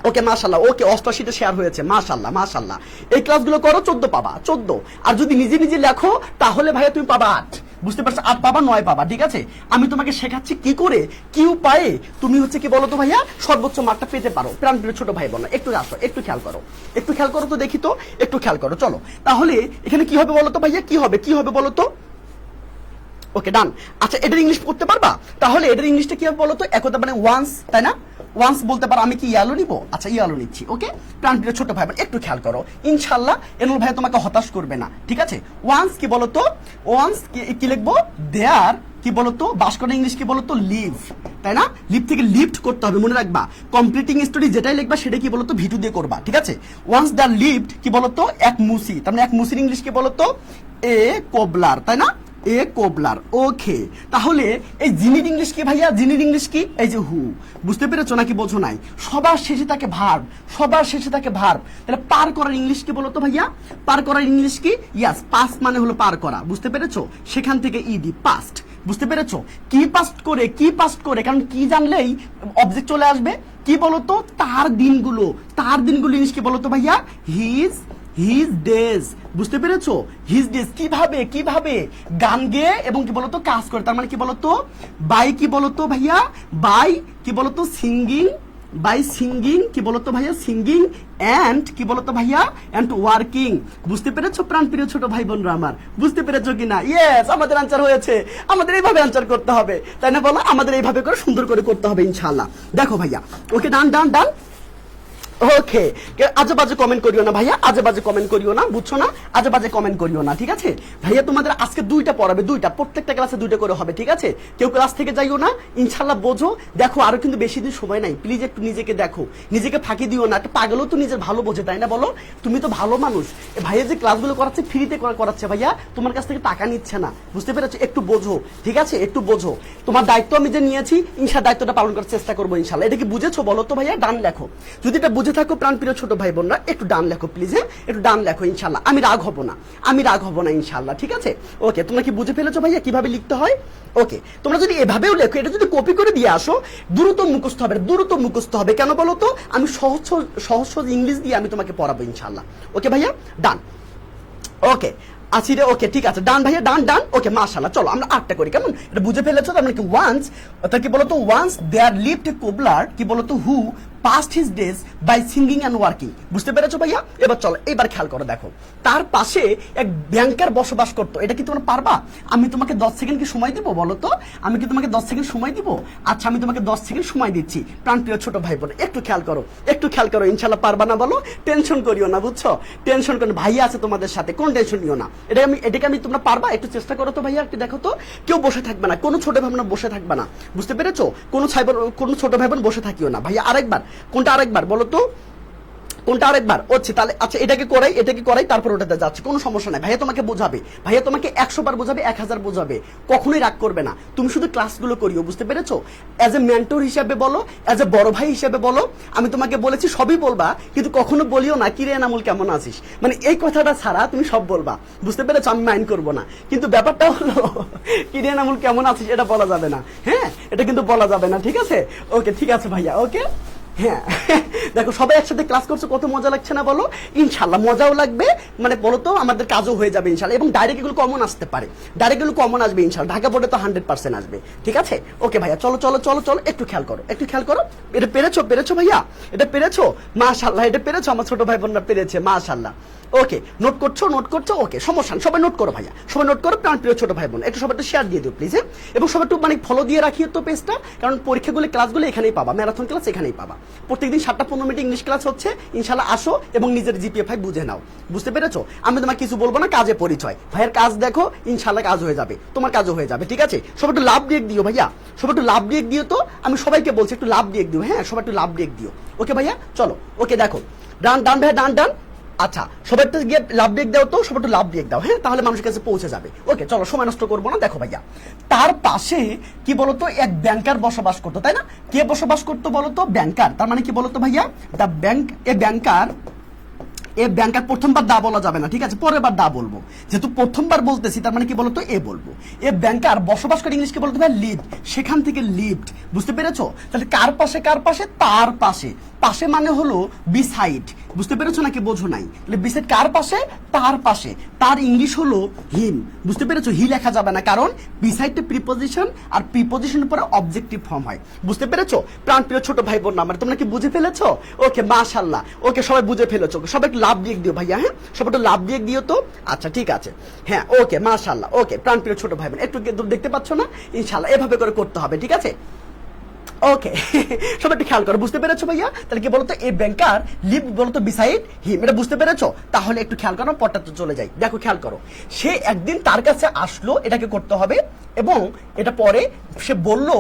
ওকে, মাশাআল্লাহ, ওকে, 88টা শেয়ার হয়েছে, মাশাআল্লাহ মাশাআল্লাহ। এই ক্লাসগুলো করো, 14 পাবা, 14। আর যদি নিজে নিজে লেখো তাহলে ভাইয়া তুমি পাবা 8, বুঝতে পারছো? 8 পাবা, 9 পাবা। ঠিক আছে, আমি তোমাকে শেখাচ্ছি কি করে, কি উপায়ে তুমি হচ্ছে কি বলতো ভাইয়া সর্বোচ্চ মার্কটা পেতে পারো প্রাণপ্রিয় ছোট ভাই বোন। একটু আসো, একটু খেয়াল করো, একটু খেয়াল করো তো দেখি তো, একটু খেয়াল করো। চলো, তাহলে এখানে কি হবে বলতো ভাইয়া, কি হবে বলতো? ওকে, ডান। আচ্ছা, এটার ইংলিশ করতে পারবা? তাহলে এটার ইংলিশটা কি হবে বলতো, একদা মানে ওয়ান্স, তাই না? ওয়ান্স বলতে পারো, আমি কি ইয়ালো নিব? আচ্ছা, ইয়ালো নিচ্ছি। ওকে, প্রাণপ্রিয় ছোট ভাই বোন একটু খেয়াল করো, ইনশাআল্লাহ এনুল ভাই তোমাকে হতাশ করবে না। ঠিক আছে, ওয়ান্স কি বলতো, ওয়ান্স কি লিখবো, দেয়ার কি বলতো, বাসকটা ইংলিশ কি বলতো, লিভ, তাই না? লিভ থেকে লিফট করতে হবে, মনে রাখবা। কমপ্লিটিং স্টোরি যেটাই লিখবা সেটা কি বলতো ভিডিও দিয়ে করবা। ঠিক আছে, ওয়ান্স দ্য লিভড কি বলতো, এক মুসি, তার মানে এক মুসির ইংলিশ কি বলতো, এ কোবলার, তাই না? এ কোবলার। ওকে, তাহলে এই জিনির ইংলিশ কি ভাইয়া, জিনির ইংলিশ কি, এই যে হু। বুঝতে পেরেছো নাকি বোঝো নাই? সবার শেষে থাকে ভার্ব, সবার শেষে থাকে ভার্ব। তাহলে পার করার ইংলিশ কি বলতো ভাইয়া, পার করার ইংলিশ কি, ইয়াস, পাস্ট মানে হলো পার করা। বুঝতে পেরেছো? সেখান থেকে ইডি, পাস্ট। বুঝতে পেরেছো? কি পাস্ট করে, কারণ কি জানলেই অবজেক্ট চলে আসবে। কি বলতো, তার দিনগুলো ইংলিশ কি বলতো ভাইয়া, হিজ ডেজ। বুঝতে পেরেছো? হিজ ডেজ কিভাবে গান গেয়ে এবং কি বলতো কাজ করে, তার মানে কি বলতো বাই কি বলতো ভাইয়া, বাই কি বলতো সিঙ্গিং, বাই সিঙ্গিং কি বলতো ভাইয়া, সিঙ্গিং এন্ড কি বলতো ভাইয়া, এন্ড ওয়ার্কিং। বুঝতে পেরেছো প্রাণপ্রিয় ছোট ভাই বোনরা আমার? বুঝতে পেরেছো কিনা? ইয়েস, আমাদের আনসার হয়েছে। আমাদের এইভাবে আনসার করতে হবে, তাই না বলো? আমাদের এইভাবে করে সুন্দর করে করতে হবে ইনশাআল্লাহ। দেখো ভাইয়া, ওকে, ডান। ওকে, আজে বাজে কমেন্ট করিও না ভাইয়া, আজে বাজে কমেন্ট করিও না, বুঝছো না? আজে বাজে কমেন্ট করিও না, ঠিক আছে ভাইয়া? তোমাদের আজকে 2টা পড়াবে, 2টা, প্রত্যেকটা ক্লাসে 2টা করে হবে, ঠিক আছে? কেউ ক্লাস থেকে যাইও না ইনশাআল্লাহ, বোঝো। দেখো, আরো কিন্তু বেশি দিন সময় নাই, প্লিজ একটু নিজেকে দেখো, নিজেকে ফাঁকি দিও না। একটা পাগলও তো নিজের ভালো বোঝে, তাই না বলো? তুমি তো ভালো মানুষ। ভাইয়া যে ক্লাসগুলো করাচ্ছে ফ্রিতে করাচ্ছে ভাইয়া, তোমার কাছ থেকে টাকা নিচ্ছে না। বুঝতে পেরেছো? একটু বোঝো, ঠিক আছে? একটু বোঝো। তোমার দায়িত্ব আমি যে নিয়েছি, ইনশাআল্লাহ দায়িত্বটা পালন করার চেষ্টা করবো ইনশাআল্লাহ। এটা কি বুঝেছো বলো তো ভাইয়া? ডান লেখো, যদি এটা বুঝে থাকো প্রাণপ্রিয় ছোট ভাই বোনরা, একটু ডান লেখো প্লিজ, হ্যাঁ, একটু ডান লেখো ইনশাআল্লাহ। আমি রাগ হব না ইনশাআল্লাহ, ঠিক আছে? ওকে, তোমরা কি বুঝে ফেলেছো ভাইয়া কিভাবে লিখতে হয়? ওকে, তোমরা যদি এভাবেও লেখো, এটা যদি কপি করে দিয়ে আসো, দ্রুত মুখস্থ হবে। কেন বলো তো? আমি সহজ ইংলিশ দিয়ে আমি তোমাকে পড়াবো ইনশাআল্লাহ। ওকে ভাইয়া, ডান। ওকে, আছি রে, ওকে ঠিক আছে, ডান ভাইয়া, ডান ডান, ওকে মাশাআল্লাহ। চলো আমরা আটটা করি, কেমন? এটা বুঝে ফেলেছো? তার মানে কি ওয়ান্স, তার কি বলতো, once there lived a cobbler, কি বলতো, who passed his days by singing and working. বুঝতে পেরেছো ভাইয়া? এবার চলো, এবার খেয়াল করো, দেখো তার পাশে এক ব্যাংকার বসবাস করতো। এটা কি তোমরা পারবা? আমি তোমাকে 10 সেকেন্ড কি সময় দিব বলো তো? আমি কি তোমাকে 10 সেকেন্ড সময় দিব? আচ্ছা আমি তোমাকে 10 সেকেন্ড সময় দিচ্ছি। প্রাণপ্রিয় ছোট ভাই বোন, একটু খেয়াল করো, একটু খেয়াল করো। ইনশাল্লাহ পারবা না বলো? টেনশন করিও না, বুঝছো? টেনশন করো, ভাইয়া আছে তোমাদের সাথে, কোনো টেনশন নিও না। এটাকে আমি তোমরা পারবা? একটু চেষ্টা করো তো ভাইয়া, একটু দেখো তো। কেউ বসে থাকবে না, কোনো ছোট ভাই বোন বসে থাকবে না, বুঝতে পেরেছো? কোনো ছোট ভাই বোন বসে থাকিও না। ভাইয়া আরেকবার, কোনটা আরেকবার বলো তো, কোনটা আরেকবার হচ্ছে তাহলে? আচ্ছা এটাকে করাই তারপর ওটাতে যাচ্ছে, কোনো সমস্যা নাই। ভাইয়া তোমাকে বোঝাবে, ভাইয়া তোমাকে 100 বার বোঝাবে, 1000 বোঝাবে, কখনোই রাগ করবে না। তুমি শুধু ক্লাসগুলো করিও, বুঝতে পেরেছো? অ্যাজ এ মেন্টর হিসাবে বলো, অ্যাজ এ বড় ভাই হিসাবে বলো, আমি তোমাকে বলেছি সবই বলবা, কিন্তু কখনো বলিও না কিরে এনামুল কেমন আছিস, মানে এই কথাটা ছাড়া তুমি সব বলবা, বুঝতে পেরেছো? আমি মাইন্ড করবো না, কিন্তু ব্যাপারটা হলো কিরে এনামুল কেমন আছিস এটা বলা যাবে না, হ্যাঁ এটা কিন্তু বলা যাবে না, ঠিক আছে? ওকে ঠিক আছে ভাইয়া, ওকে। হ্যাঁ দেখো সবাই একসাথে ক্লাস করছে, কত মজা লাগছে না বলো? ইনশাল্লাহ মজাও লাগবে, মানে বলো তো আমাদের কাজও হয়ে যাবে ইনশাল্লাহ। এবং ডাইরেক্ট এগুলো কমন আসতে পারে, ডাইরেক্ট এগুলো কমন আসবে ইনশাল্লাহ, ঢাকা বোর্ডে তো 100% আসবে, ঠিক আছে? ওকে ভাইয়া, চলো চলো চলো চলো, একটু খেয়াল করো, একটু খেয়াল করো। এটা পেরেছো ভাইয়া? এটা পেরেছো? মাশাআল্লাহ, এটা পেরেছো, আমার ছোট ভাই বোনরা পেরেছে, মাশাআল্লাহ। ওকে, নোট করছো, ওকে সমস্যা না, সবাই নোট করো ভাইয়া, সবাই নোট করো। প্রাণপ্রিয় ছোট ভাই বোন, একটু সবাই একটু শেয়ার দিয়ে দিও প্লিজ, হ্যাঁ? এবং সবাই একটু মানে ফলো দিয়ে রাখিও তো পেজটা, কারণ পরীক্ষাগুলো ক্লাসগুলো এখানেই পাবা, ম্যারাথন ক্লাস এখানেই পাবা। প্রত্যেকদিন 7টা 15 মিনিট ইংলিশ ক্লাস হচ্ছে, ইনশাল্লাহ আসো এবং নিজের GPA 5 বুঝে নাও, বুঝতে পেরেছো? আমি তোমাকে কিছু বলবো না, কাজে পরিচয়, ভাইয়ের কাজ দেখো, ইনশাল্লাহ কাজ হয়ে যাবে, তোমার কাজও হয়ে যাবে, ঠিক আছে? সবাই একটু লাভ রিয়েক্ট দিও ভাইয়া, সবাই একটু লাভ রিয়েক্ট দিও তো, আমি সবাইকে বলছি একটু লাভ রিয়েক্ট দিও, হ্যাঁ সবাই একটু লাভ রিয়েক্ট দিও, ওকে ভাইয়া? চলো ওকে, দেখো ডান ডান ভাইয়া, ডান ডান। আচ্ছা সবাই একটু গিয়ে লাভ ব্রেক দাও তো, সবাই একটু লাভ ব্রেক দাও, হ্যাঁ তাহলে মানুষের কাছে পৌঁছে যাবে। ওকে চলো, সময় নষ্ট করবো না। দেখো ভাইয়া, তার পাশে কি বলতো, এক ব্যাংকার বসবাস করতো, তাই না? কে বসবাস করতো বলতো? ব্যাংকার। তার মানে কি বলতো ভাইয়া? দ্য ব্যাংক, এ ব্যাংকার প্রথমবার দা বলা যাবে না, ঠিক আছে? পরের বার দা বলবো, যেহেতু প্রথমবার বলতেছি তার মানে কি বলতো, এ বলবো। এ ব্যাংকার বসবাস করে, ইংলিশকে বলতে ভাই লিভ, সেখান থেকে লিভড, বুঝতে পেরেছো? তাহলে কার পাশে? তার পাশে, পাশে মানে হলো বিসাইড, বুঝতে পেরেছো নাকি বোঝো নাই? তাহলে বিসাইড কার পাশে? তার পাশে, তার ইংলিশ হলো হিম, বুঝতে পেরেছো? হি লেখা যাবে না, কারণ বিসাইডটা প্রিপোজিশন, আর প্রিপোজিশনের পরে অবজেক্টিভ ফর্ম হয়, বুঝতে পেরেছো? প্রাণপ্রিয় ছোট ভাই বোন আমার, তোমরা কি বুঝে ফেলেছো? ওকে মাশাআল্লাহ, ওকে সবাই বুঝে ফেলেছো, সবাই একটু লাভ দিয়ে দিও ভাইয়া, হ্যাঁ সবাই একটু লাভ দিয়ে দিও তো। আচ্ছা ঠিক আছে, হ্যাঁ ওকে মাশাআল্লাহ। ওকে প্রাণপ্রিয় ছোট ভাই বোন, একটু দেখতে পাচ্ছ না? ইনশাআল্লাহ এভাবে করে করতে হবে, ঠিক আছে? ওকে সবাই একটু খেয়াল করো, বুঝতে পেরেছো ভাইয়া? তাহলে কি বলতো, এই ব্যাংকার লিভ বলতো বিসাইড হিম, এটা বুঝতে পেরেছো? তাহলে একটু খেয়াল করো, পরটা তো চলে যাই। দেখো খেয়াল করো, সে একদিন তার কাছে আসলো, এটাকে করতে হবে, এবং এটা পরে সে বললো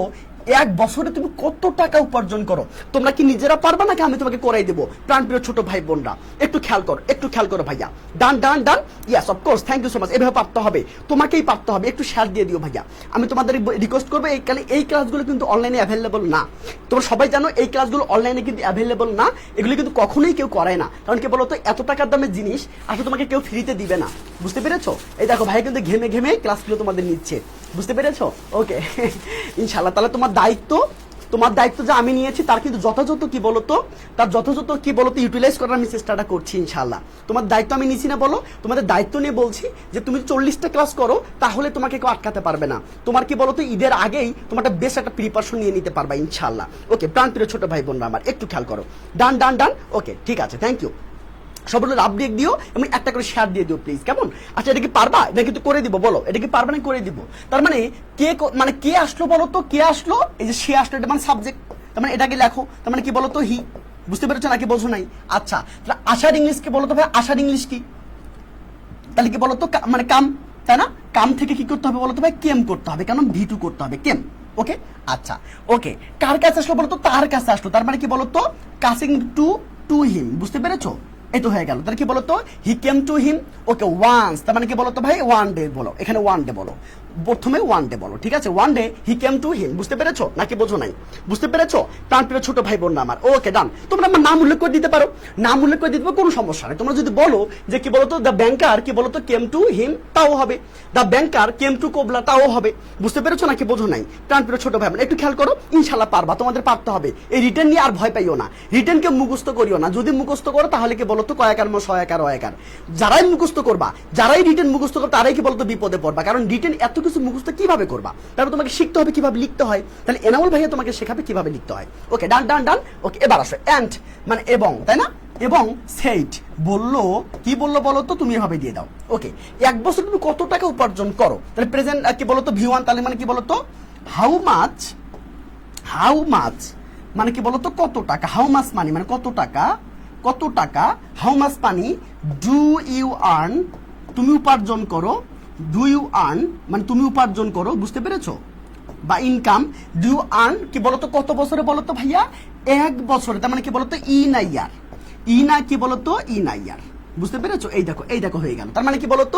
1 বছরে তুমি কত টাকা উপার্জন করো। তোমরা কি নিজেরা পারবা নাকি আমি তোমাকে করাই দেবো? প্রাণপ্রিয় ছোট ভাই বোনরা একটু খেয়াল করো ভাইয়া, done done done, yes of course, thank you so much. এভাবে পারতে হবে, তোমাকেই পারতে হবে, একটু শেয়ার দিয়ে দিও ভাইয়া। আমি তোমাদের রিকোয়েস্ট করবো, এই ক্লাসগুলো কিন্তু অনলাইনে অ্যাভেলেবল না, তোমরা সবাই জানো এই ক্লাসগুলো অনলাইনে কিন্তু অ্যাভেলেবল না, এগুলো কিন্তু কখনোই কেউ করায় না, কারণ কি বলতো, এত টাকার দামের জিনিস আসলে তোমাকে কেউ ফ্রিতে দিবে না, বুঝতে পেরেছো? এই দেখো ভাইয়া কিন্তু ঘেমে ঘেমে ক্লাসগুলো তোমাদের নিচ্ছে, বুঝতে পেরেছো? ওকে ইনশাআল্লাহ, তাহলে তোমার দায়িত্ব যে আমি নিয়েছি তার কিন্তু যথাযথ কি বলতো, ইউটিলাইজ করার আমি চেষ্টাটা করছি ইনশাআল্লাহ। তোমার দায়িত্ব আমি নিছি না বলো? তোমাদের দায়িত্ব নিয়ে বলছি যে তুমি 40টা ক্লাস করো, তাহলে তোমাকে কেউ আটকাতে পারবে না। তোমার কি বলতো, ঈদের আগেই তোমার বেশ একটা প্রিপারেশন নিয়ে নিতে পারবা ইনশাআল্লাহ। ওকে প্রাণপ্রিয় ছোট ভাই বোনরা আমার, একটু খেয়াল করো, ডান ডান ডান। ওকে ঠিক আছে, থ্যাংক ইউ। সবাই আপডেট দিও এবং একটা করে শেয়ার দিয়ে দিও প্লিজ, কেমন? আচ্ছা এটা কি পারবা? এটা কিন্তু করে দিব, বলো এটা কি পারবা না? করে দিব। তার মানে কে আসলো বলো তো? কে আসলো? এই যে সে আসলো, এটা মানে সাবজেক্ট, তার মানে এটাকে লেখো, তার মানে কি বলো তো, হি, বুঝতে পেরেছো নাকি বোঝো নাই? আচ্ছা তাহলে আশার ইংলিশ কি বলো তো ভাই? আশার ইংলিশ কি? তাহলে কি বলো তো, মানে কাম, তাই না? কাম থেকে কি করতে হবে বলো তো ভাই? কেম করতে হবে, কারণ V2 করতে হবে, কেম। ওকে আচ্ছা ওকে, কার কাছে আসলো বলো তো? তার কাছে আসলো, তার মানে কি বলো তো, কাসিং টু হিম, বুঝতে পেরেছো? এই তো হয়ে গেল। তাহলে কি বলতো, হি came to him. Okay once, তার মানে কি বলতো ভাই? 1 ডে বলো, এখানে 1 ডে বলো, প্রথমে 1 ডে বলো, ঠিক আছে? 1 day he came to him, বুঝতে পেরেছো নাকি বোঝো নাই? বুঝতে পেরেছো প্রাণপ্রিয় ছোট ভাই বোন আমার? ওকে ডান। তোমরা আমার নাম উল্লেখ করে দিতে পারো, নাম উল্লেখ করে দিতে পারো, কোনো সমস্যা নেই। তোমরা যদি বলো যে কি বলতো, দ্য ব্যাংকার কি বলতো কেম টু হিম, তাও হবে। দ্য ব্যাংকার কেম টু কোবলা, তাও হবে। বুঝতে পেরেছো নাকি বোঝো নাই? প্রাণপ্রিয় ছোট ভাই বোন একটু খেয়াল করো, ইনশাআল্লাহ পারবা, তোমাদের পারতে হবে। এই রিটেন নিয়ে আর ভয় পাইও না, রিটেনকে মুখস্থ করিও না, যদি মুখস্থ করো তাহলে কি বলতো বলতো কয়াকার ম সয়াকার অয়াকার। যারাই মুখস্থ করবা, যারাই রিটেন মুখস্থ করবা, তারাই কি বলতো বিপদে পড়বা, কারণ রিটেন এত কিছু মুখস্থ কিভাবে করবা, তারপর তোমাকে শিখতে হবে কিভাবে লিখতে হয়। তাহলে এনামুল ভাইয়া তোমাকে শেখাবে কিভাবে লিখতে হয়। ওকে, ডান ডান ডান। ওকে, এবার আসো এন্ড মানে এবং, তাই না? এবং সেইট বললো, কি বললো বলো তো, তুমি এভাবে দিয়ে দাও। ওকে, এক বছর তুমি কত টাকা উপার্জন করো, তাহলে প্রেজেন্ট কি বলতো V1, তাহলে মানে কি বলতো হাউ মাছ মানে কি বলতো কত টাকা, হাউ মাছ মানি মানে কত টাকা, কত টাকা, how much money do you earn, তুমি উপার্জন করো, ডু ইউ আর্ন মানে তুমি উপার্জন করো, বুঝতে পেরেছো, বা ইনকাম, ডু ইউ আর্ন কি বলতো কত বছরে বলতো ভাইয়া, এক বছরে, তার মানে কি বলতো ইন আ ইয়ার, ইনা কি বলতো ইন আ ইয়ার, বুঝতে পেরেছো? এই দেখো হয়ে গেল। তার মানে কি বলতো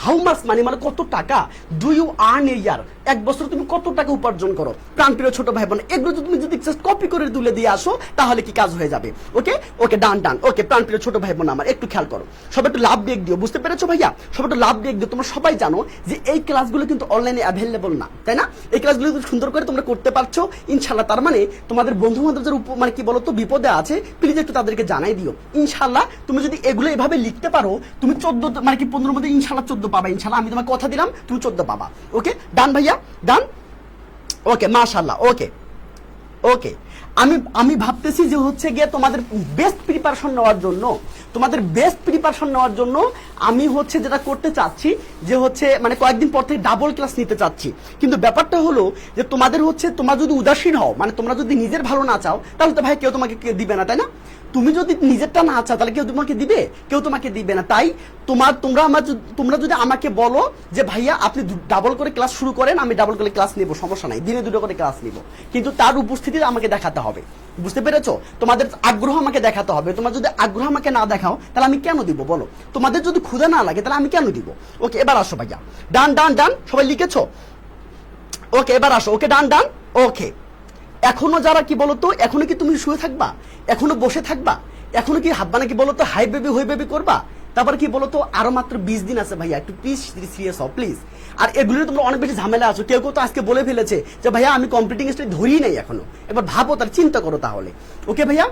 হাউ মাস মানি মানে কত টাকা, ডু ইউ আর্ন এ ইয়ার, এক বছর তুমি কত টাকা উপার্জন করো। প্রাণপ্রিয় ছোট ভাই বোন, এগুলো তুমি যদি জাস্ট কপি করে তুলে দিয়ে আসো তাহলে কি কাজ হয়ে যাবে। ওকে ওকে, ডান ডান। ওকে, প্রাণপ্রিয় ছোট ভাই বোন আমার একটু খেয়াল করো, সবাই একটু লাভ ব্রেক দিও, বুঝতে পেরেছো ভাইয়া? সবাই একটু লাভ ব্রেক দিও। তোমরা সবাই জানো যে এই ক্লাসগুলো কিন্তু অনলাইনে অ্যাভেলেবল না, তাই না? এই ক্লাসগুলো সুন্দর করে তোমরা করতে পারছো ইনশাল্লাহ। তার মানে তোমাদের বন্ধু বান্ধবদের মানে কি বলতো বিপদে আছে, প্লিজ একটু তাদেরকে জানাই দিও ইনশাল্লাহ। তুমি যদি এগুলো এভাবে লিখতে পারো, তুমি 14 মানে কি 15 মধ্যে ইনশাল্লাহ 14 পাবা ইনশাল্লাহ, আমি তোমাকে কথা দিলাম, তুমি 14 পাবা। ওকে, ডান ভাইয়া, ডান। ওকে, মাশাআল্লাহ। ওকে ওকে, আমি ভাবতেছি যে হচ্ছে গিয়ে তোমাদের বেস্ট প্রিপারেশন নেওয়ার জন্য আমি হচ্ছে যেটা করতে চাচ্ছি যে হচ্ছে মানে কয়েকদিন পর থেকে ডাবল ক্লাস নিতে চাচ্ছি। কিন্তু ব্যাপারটা হলো যে তোমাদের হচ্ছে তোমরা যদি উদাসীন হও, মানে তোমরা যদি নিজের ভালো না চাও, তাহলে তো ভাই কেউ তোমাকে দিবে না, তাই না? তুমি যদি নিজেরটা না চাও তাহলে কেউ তোমাকে দিবে? কেউ তোমাকে দিবে না। তাই তোমরা যদি আমাকে বলো যে ভাইয়া আপনি ডাবল করে ক্লাস শুরু করেন, আমি ডাবল করে ক্লাস নিব, সমস্যা নাই, দিনে 2টো করে ক্লাস নিব, কিন্তু তার উপস্থিতি আমাকে দেখাতে হবে, বুঝতে পেরেছো? তোমাদের আগ্রহ আমাকে দেখাতে হবে। তোমরা যদি আগ্রহ আমাকে না দেখাও তাহলে আমি কেন দিব বলো? তোমাদের যদি ক্ষুধা না লাগে তাহলে আমি কেন দিব? ওকে, এবার আসো ভাইয়া, ডান ডান ডান। সবাই লিখেছো? ওকে, এবার আসো। ওকে, ডান ডান। ওকে, এখনো যারা কি বলতো, এখনো কি তুমি শুয়ে থাকবা, এখনো বসে থাকবা, এখনো কি হাব্বা নাকি বলতো হাই বেবি হই বেবি করবা? তারপর কি বলতো আরো মাত্র 20 দিন আছে ভাইয়া, একটু প্লিজ সিরিয়াস হও প্লিজ। আর এগুলো তোমরা অনেক বেশি ঝামেলা আছো, কেউ তো আজকে বলে ফেলেছে যে ভাইয়া আমি কম্পিটিং স্টেজ ধরিই নাই এখনো। এবার ভাবো, তার চিন্তা করো তাহলে। ওকে ভাইয়া,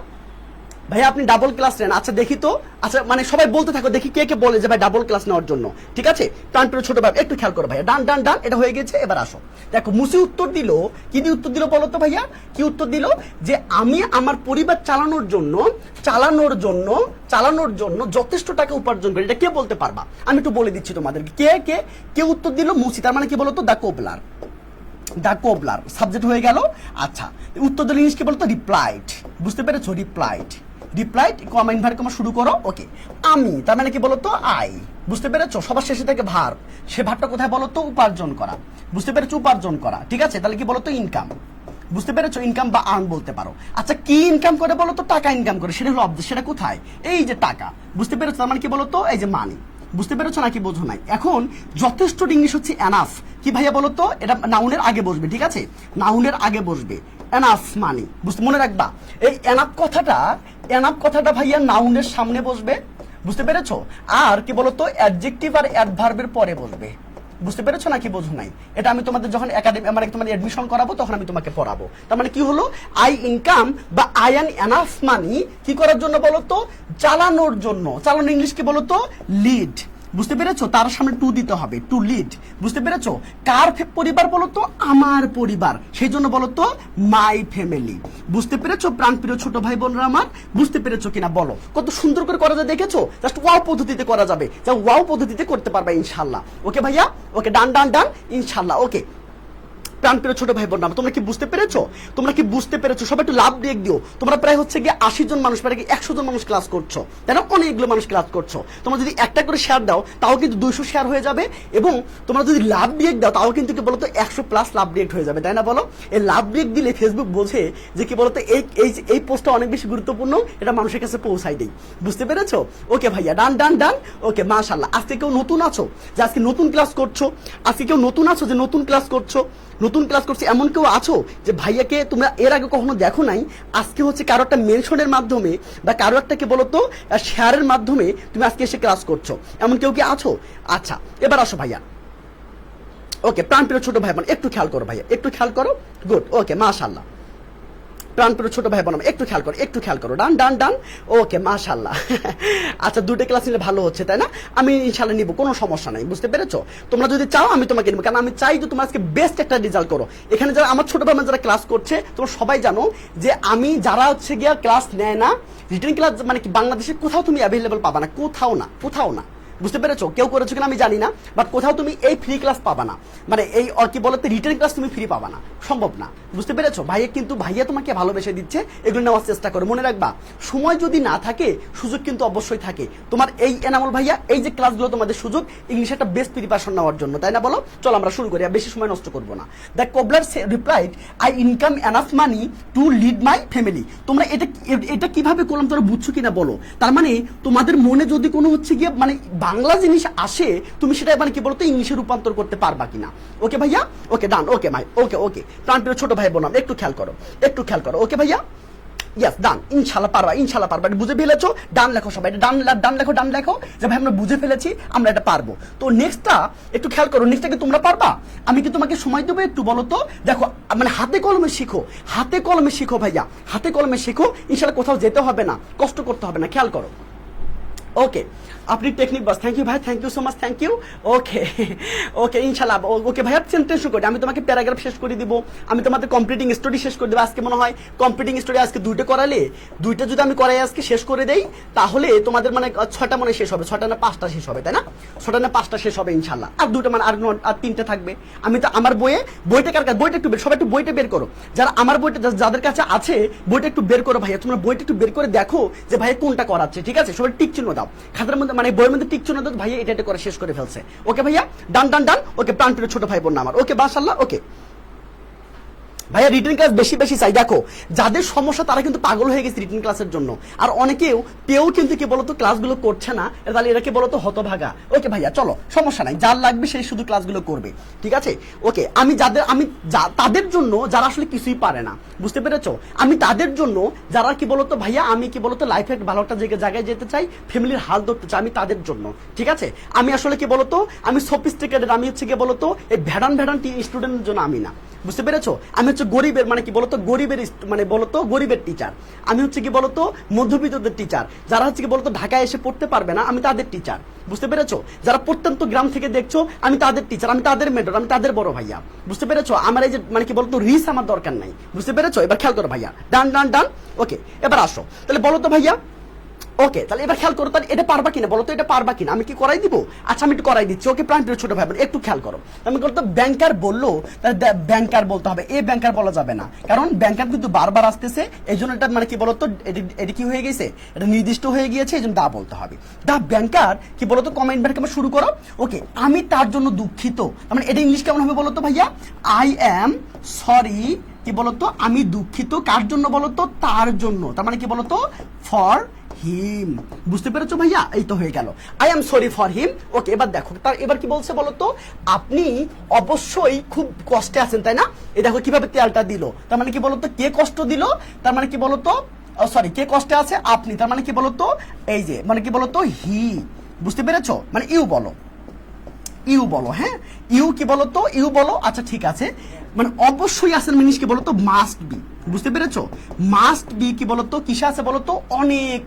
আপনি ডাবল ক্লাস নেন, আচ্ছা দেখি তো, আচ্ছা মানে সবাই বলতে থাকো, দেখি কে কে বলে যে ভাই ডাবল ক্লাস নেওয়ার জন্য, ঠিক আছে? প্রাণপ্রিয় ছোট ভাই একটু খেয়াল করো ভাইয়া, ডান ডান ডান। এটা হয়ে গেছে, এবার আসো দেখো মুসি উত্তর দিল, কি দিয়ে উত্তর দিল বলো তো ভাইয়া? কি উত্তর দিল? যে আমি আমার পরিবার চালানোর জন্য যথেষ্ট টাকা উপার্জন করি। এটা কে বলতে পারবা? আমি একটু বলে দিচ্ছি তোমাদেরকে কে উত্তর দিল। মুসি, তার মানে কি বলতো দা কোবলার সাবজেক্ট হয়ে গেল। আচ্ছা, উত্তর দিল ইংলিশ কি বলতো রিপ্লাইড, বুঝতে পেরেছো? রিপ্লাইড কমা ইনভার্ট কমা শুরু করো। ওকে, আমি, তার মানে কি বলতো আই, বুঝতে পেরেছো? সবার শেষে থেকে ভার্ব, সে ভার্বটা কোথায় বলতো? উপার্জন করা, বুঝতে পেরেছো? উপার্জন করা, ঠিক আছে? তাহলে কি বলতো ইনকাম, বুঝতে পেরেছো? ইনকাম বা আর্ন বলতে পারো। আচ্ছা, কি ইনকাম করে বলতো? টাকা ইনকাম করে, সেটা হলো অবজেক্ট, সেটা কোথায়? এই যে টাকা, বুঝতে পেরেছো? তার মানে কি বলতো এই যে মানি, বুঝতে পেরেছো নাকি বোঝো নাই? এখন যথেষ্ট ইংলিশ হচ্ছে এনাফ, কি ভাইয়া বলতো? এটা নাউনের আগে বসবে, ঠিক আছে? নাউনের আগে বসবে এনাফ মানি, বুঝতে মনে রাখবা। এই এনাফ কথাটা ভাইয়া নাউনের সামনে বসবে, বুঝতে পেরেছো? আর কি বলতো অ্যাডজেক্টিভ আর অ্যাডভার্বের পরে বসবে, বুঝতে পেরেছো নাকি বোঝো নাই? এটা আমি তোমাদের যখন একাডেমি মানে তোমাদের অ্যাডমিশন করাবো তখন আমি তোমাকে পড়াবো। তার মানে কি হলো? আই ইনকাম বা আই আর্ন এনাফ মানি কি করার জন্য বলতো? চালানোর জন্য। চালানোর ইংলিশ কি বলতো? লিড, বুঝতে পেরেছো? তার সামনে টু দিতে হবে, টু লিড, বুঝতে পেরেছো? কার পরিবার বলতো? আমার পরিবার, সেই জন্য বলতো মাই ফ্যামিলি, বুঝতে পেরেছো? প্রাণপ্রিয় ছোট ভাই বোনরা আমার, বুঝতে পেরেছো কিনা বলো? কত সুন্দর করে করা যায় দেখেছো? জাস্ট ওয়াও পদ্ধতিতে করা যাবে, যা ওয়াও পদ্ধতিতে করতে পারবে ইনশাল্লাহ। ওকে ভাইয়া, ওকে, ডান ডান ডান ইনশাল্লাহ। ওকে, প্রাণপ্রিয় ছোট ভাই বোন, তোমরা কি বুঝতে পেরেছো? সবাই একটু লাভ ব্রেক দিও। তোমরা প্রায় হচ্ছে গিয়ে 80 জন মানুষ, প্রায় 100 জন মানুষ ক্লাস করছো, তাই না? অনেকগুলো মানুষ ক্লাস করছো। তোমরা যদি একটা করে শেয়ার দাও তাও কিন্তু 200 শেয়ার হয়ে যাবে, এবং তোমরা যদি লাভ ব্রেক দাও তাও কিন্তু কি বলতো 100+ লাভ ব্রেক হয়ে যাবে, তাই না বলো? এই লাভ ব্রেক দিলে ফেসবুক বোঝে যে কি বলতো এই পোস্টটা অনেক বেশি গুরুত্বপূর্ণ, এটা মানুষের কাছে পৌঁছাই দেই, বুঝতে পেরেছো? ওকে ভাইয়া, ডান ডান ডান। ওকে, মাশাআল্লাহ। আজকে কেউ নতুন আছো যে আজকে নতুন ক্লাস করছো? নতুন ক্লাস করছে এমন কেউ আছো যে ভাইয়াকে তোমরা এর আগে কখনো দেখো নাই? আজকে হচ্ছে কারো একটা মেনশনের মাধ্যমে বা কারো একটা কি বলতো শেয়ারের মাধ্যমে তুমি আজকে এসে ক্লাস করছো, এমন কেউ কি আছো? আচ্ছা, এবার আসো ভাইয়া। ওকে, প্রাণপ্রিয় ছোট ভাই বোন একটু খেয়াল করো ভাইয়া, একটু খেয়াল করো। গুড। ওকে, মাশাআল্লাহ। প্রাণপ্রিয় ছোট ভাই বোন একটু খেয়াল করো ডান ডান ডান। ওকে মাশাআল্লাহ। আচ্ছা দুটো ক্লাস নিলে ভালো হচ্ছে তাই না? আমি ইনশাআল্লাহ নিব, কোনো সমস্যা নাই, বুঝতে পেরেছো? তোমরা যদি চাও আমি তোমাকে নিব, কারণ আমি চাই যে তোমরা আজকে বেস্ট একটা রেজাল্ট করো। এখানে যারা আমার ছোট ভাই যারা ক্লাস করছে তোমরা সবাই জানো যে আমি যারা হচ্ছে গিয়া ক্লাস নেয় না, রিটেন ক্লাস মানে কি বাংলাদেশে কোথাও তুমি অ্যাভেলেবল পাবা না, কোথাও না, বুঝতে পেরেছো? কেউ করেছো কিনা আমি জানি না, বাট কোথাও তুমি এই ফ্রি ক্লাস পাবা না, মানে এই কি বলতে রিটেন ক্লাস তুমি ফ্রি পাবা না, সম্ভব না, বুঝতে পেরেছো? ভাইয়া তোমাকে ভালোবেসে দিচ্ছে, এগুলো নেওয়ার চেষ্টা করো। মনে রাখবা সময় যদি না থাকে সুযোগ কিন্তু অবশ্যই থাকে। তোমার এই এনামুল ভাইয়া এই যে ক্লাসগুলো তোমাদের সুযোগ ইংলিশে একটা বেস্ট প্রিপারেশন নেওয়ার জন্য, তাই না বলো? চলো আমরা শুরু করি, আর বেশি সময় নষ্ট করবো না। The cobbler replied, I income enough money to lead my family. তোমরা এটা কিভাবে করলাম তোমরা বুঝছো কিনা বলো? তার মানে তোমাদের মনে যদি কোনো হচ্ছে গিয়ে মানে বাংলা জিনিস আসে, তুমি সেটা মানে কি বলতো ইংলিশে রূপান্তর করতে পারবা কিনা। ওকে ভাইয়া, ওকে ডান, ওকে ভাই, ওকে প্রাণপ্রিয় ছোট ভাই বোন একটু খেয়াল করো। ওকে ভাইয়া, ইয়েস ডান, ইনশাআল্লাহ পারবা। বুঝে ফেলেছো? ডান লেখো সবাই, ডান লেখো যে ভাই আমরা বুঝে ফেলেছি, আমরা এটা পারবো। তো নেক্সটটা একটু খেয়াল করো, নেক্সটটা কি তোমরা পারবা? আমি কি তোমাকে সময় দেবো একটু, বলো তো? দেখো মানে হাতে কলমে শিখো ভাইয়া, হাতে কলমে শিখো, ইনশাআল্লাহ কোথাও যেতে হবে না, কষ্ট করতে হবে না, খেয়াল করো। ওকে আপনি টেকনিক বাস, থ্যাংক ইউ ভাই, thank you so much, thank you. Okay ইনশাআল্লাহ। ওকে ভাইয়া টেনশন করি, আমি তোমাকে প্যারাগ্রাফ শেষ করে দিব, আমি তোমাদের কমপ্লিটিং স্টোরি শেষ করে দেবো। আজকে মনে হয় কমপ্লিটিং স্টোরি আজকে দুইটা করালে, দুইটা যদি আমি করাই আজকে শেষ করে দেই, তাহলে তোমাদের মানে 6টা মানে শেষ হবে, 6টা না 5টা শেষ হবে, তাই না? 6টা না 5টা শেষ হবে ইনশাআল্লাহ। আর দুটো মানে আর 3টে থাকবে। আমি তো আমার বইটা কার কাছে, বইটা একটু সবাই একটু বইটা বের করো, যারা আমার বইটা যাদের কাছে আছে বইটা একটু বের করো ভাইয়া, তোমরা বইটা একটু বের করে দেখো যে ভাইয়া কোনটা করাচ্ছে, ঠিক আছে? সবাই টিক চিহ্ন দাও খাতার মধ্যে, মানে বইয়ের মধ্যে টিক চিহ্ন দাও ভাইয়া এটা করে শেষ করে ফেলছে। ওকে ভাইয়া ডান। ওকে প্রাণপ্রিয় ছোট ভাই বোন আমার, ওকে মাশাআল্লাহ। ওকে ভাইয়া রিটেন ক্লাস বেশি চাই। দেখো যাদের সমস্যা তারা কিন্তু পাগল হয়ে গেছে রিটেন ক্লাসের জন্য, আর অনেকেও কিন্তু কি বলতো ক্লাসগুলো করছে না, তাহলে এরা কি বলতো হতভাগা। ওকে ভাইয়া চলো সমস্যা নাই, যার লাগবে সেই শুধু ক্লাসগুলো করবে, ঠিক আছে? ওকে আমি তাদের জন্য যারা আসলে কিছুই পারে না, বুঝতে পেরেছো? আমি তাদের জন্য যারা কি বলতো ভাইয়া, আমি কি বলতো লাইফে ভালো একটা জায়গায় যেতে চাই, ফ্যামিলির হাল ধরতে চাই, আমি তাদের জন্য, ঠিক আছে? আমি আসলে কি বলতো আমি সফিস্টিকেটেড, আমি হচ্ছে কি বলতো এই ভেড়ান স্টুডেন্টের জন্য আমি না, বুঝতে পেরেছো? আমি হচ্ছে গরিবের মানে কি বলতো গরিবের টিচার, আমি হচ্ছে কি বলতো মধ্যবিত্তদের টিচার, যারা হচ্ছে কি বলতো ঢাকায় এসে পড়তে পারবে না, আমি তাদের টিচার, বুঝতে পেরেছো? যারা প্রত্যন্ত গ্রাম থেকে দেখছো আমি তাদের টিচার, আমি তাদের মেন্টর, আমি তাদের বড় ভাইয়া, বুঝতে পেরেছো? আমার এই যে মানে কি বলতো রিস আমার দরকার নাই, বুঝতে পেরেছো? এবার খেয়াল করো ভাইয়া, ডান। ওকে এবার আসো, তাহলে বলো তো ভাইয়া। ওকে তাহলে এবার খেয়াল করো, তাহলে এটা পারবা কিনা বলো তো, এটা পারবা কিনা? আমি কি করাই দিব? আচ্ছা আমি একটু করাই দিচ্ছি। ওকে প্রাণপ্রিয় ছোট ভাই বোন একটু খেয়াল করো, আমি বলতো ব্যাংকার বললো, তাহলে ব্যাংকার বলতে হবে, এ ব্যাংকার বলা যাবে না, কারণ ব্যাংকার কিন্তু বারবার আসতেছে, এই জন্য এটা মানে কি বলতো এটা কি হয়ে গেছে, এটা নির্দিষ্ট হয়ে গিয়েছে, এই জন্য দা বলতে হবে। দা ব্যাংকার কি বলতো কমেন্ট ব্যাংক শুরু করো। ওকে আমি তার জন্য দুঃখিত, মানে এটা ইংলিশ কেমন হবে বলতো ভাইয়া? আই এম সরি কি বলতো, আমি দুঃখিত, কার জন্য বলতো? তার জন্য, তার মানে কি বলতো ফর হিম, বুঝতে পেরেছো ভাইয়া? এই তো হয়ে গেল, I am sorry for him. Okay এবার দেখো তার এবার কি বলছে বলতো, আপনি অবশ্যই খুব কষ্টে আছেন তাই না? এই দেখো কিভাবে তেলটা দিল, তার মানে কি বলতো কে কষ্ট দিল, তার মানে কি বলতো সরি কে কষ্টে আছে? আপনি, তার মানে কি বলতো এই যে মানে কি বলতো হি, বুঝতে পেরেছো? মানে ইউ বলো, হ্যাঁ ইউ কি বলতো, ইউ বলো। আচ্ছা ঠিক আছে, মানে অবশ্যই আছেন মিনিস কি বলতো মাস্ট বি, বুঝতে পেরেছো? মাস্ট বি কি বলতো কিসে আছে বলতো, অনেক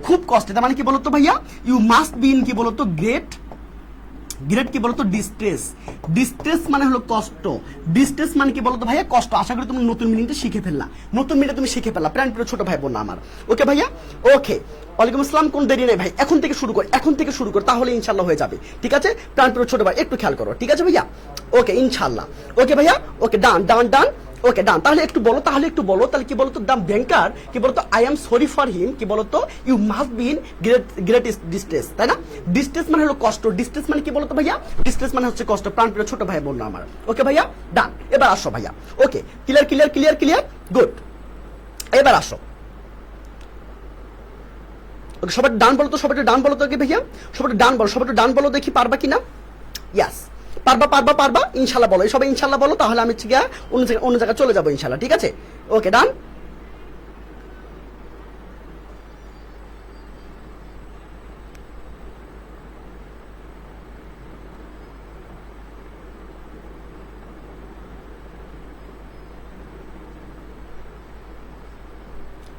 খুব কষ্টে, তার মানে কি বলতো ভাইয়া ইউ মাস্ট বি ইন কি বলতো গ্রেট কি বলতো ডিস্ট্রেস মানে হলো কষ্ট, ডিস্ট্রেস মানে কি বলতো ভাইয়া কষ্ট। আশা করি তুমি নতুন মিনিংটা শিখে ফেললা, প্রাণপ্রিয় ছোট ভাই বোন আমার। ওকে ভাইয়া ওকে ওয়ালাইকুম আসসালাম, কোন দেরি নেই ভাই, এখন থেকে শুরু কর তাহলে ইনশাল্লাহ হয়ে যাবে, ঠিক আছে? প্রাণপ্রিয় ছোট ভাই একটু খেয়াল করো, ঠিক আছে ভাইয়া? ওকে ইনশাল্লাহ। ওকে ভাইয়া ওকে ডান। ওকে ডান, তাহলে একটু বলো তাহলে কি বলতো দ্য ব্যাংকার কি বলতো I am sorry for him কি বলতো you must be in great distress, তাই না? ডিস্ট্রেস মানে হলো কষ্ট, ডিস্ট্রেস মানে কি বলতো ভাইয়া? ডিস্ট্রেস মানে হচ্ছে কষ্ট, প্রাণপ্রিয় ছোট ভাই বোন আমার। ওকে ভাইয়া ডান, এবার আসো ভাইয়া। ওকে ক্লিয়ার গুড, এবার আসো। ওকে সবাই ডান বলো তো, ওকে ভাইয়া সবাই ডান বলো দেখি পারবা কিনা। ইয়াস পারবা ইনশাল্লাহ বলো, সবাই ইনশাল্লাহ বলো, তাহলে আমি ঠিক অন্য জায়গায় চলে যাবো ইনশাল্লাহ, ঠিক আছে? ওকে ডান।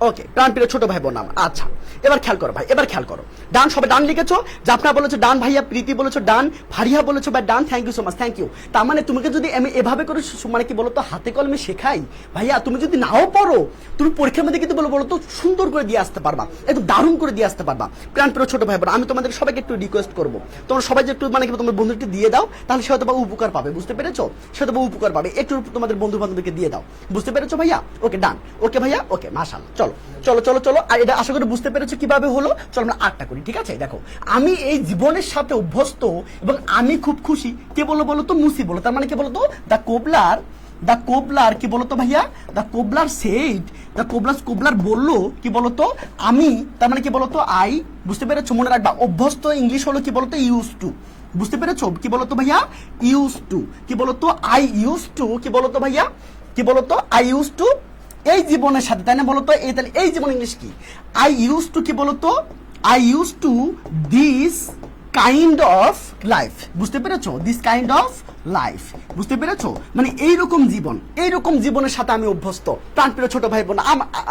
ওকে, প্রাণপ্রিয় ছোট ভাই বোন আমার। আচ্ছা, এবার খেয়াল করো ভাই, এবার খেয়াল করো। ডান, সবাই ডান লিখেছো। জাফনা বলেছো ডান, ভাইয়া প্রীতি বলেছো ডান, ফারিয়া বলেছো ভাই done. Thank you so much, thank you. তার মানে তোমাকে যদি আমি এভাবে করে মানে কি বলতো হাতে কলমে শেখাই ভাইয়া, তুমি যদি নাও পড়ো, তুমি পরীক্ষার মধ্যে কিন্তু বলতো সুন্দর করে দিয়ে আসতে পারবা, একদম দারুণ করে দিয়ে আসতে পারবা। প্রাণপ্রিয় ছোট ভাই বোন, আমি তোমাদের সবাইকে একটু রিকোয়েস্ট করবো, তোমরা সবাই যে একটু মানে কি তোমার বন্ধুকে দিয়ে দাও, তাহলে সে হয়তো বা উপকার পাবে, বুঝতে পেরেছো? সে হয়তো উপকার পাবে, একটু তোমাদের বন্ধু বান্ধবকে দিয়ে দাও, বুঝতে পেরেছো ভাইয়া? ওকে ডান, ওকে ভাইয়া, ওকে মাশাআল্লাহ। চলো চলো চলো চলো, আর এটা আশা করি বুঝতে পেরেছো কিভাবে হলো। চলো আমরা আটটা করি, ঠিক আছে? দেখো, আমি এই জীবনের সাথে অভ্যস্ত এবং আমি খুব খুশি। কে বলো বলো তো? মুসি বলো। তার মানে কি বলতো? দ্য কোবলার কি বলতো ভাইয়া? The cobbler said, the cobbler বললো কি বলতো আমি, তার মানে কি বলতো আই, বুঝতে পেরেছো? মনে রাখবা অভ্যস্ত ইংলিশ হলো কি বলতো ইউজ টু, বুঝতে পেরেছো? কি বলতো ভাইয়া? Use to. কি বলতো? I use to. কি বলতো ভাইয়া? কি বলতো? আই ইউজ টু এই জীবনের সাথে, তাই না? বলতো এই, তাহলে এই জীবন ইংলিশ কি? আই ইউজ টু কি বলতো? I use to this kind of life, বুঝতে পেরেছো? দিস কাইন্ড অফ লাইফ, বুঝতে পেরেছো? মানে এইরকম জীবন, এইরকম জীবনের সাথে আমি অভ্যস্ত। প্রাণপ্রিয় ছোট ভাই বোন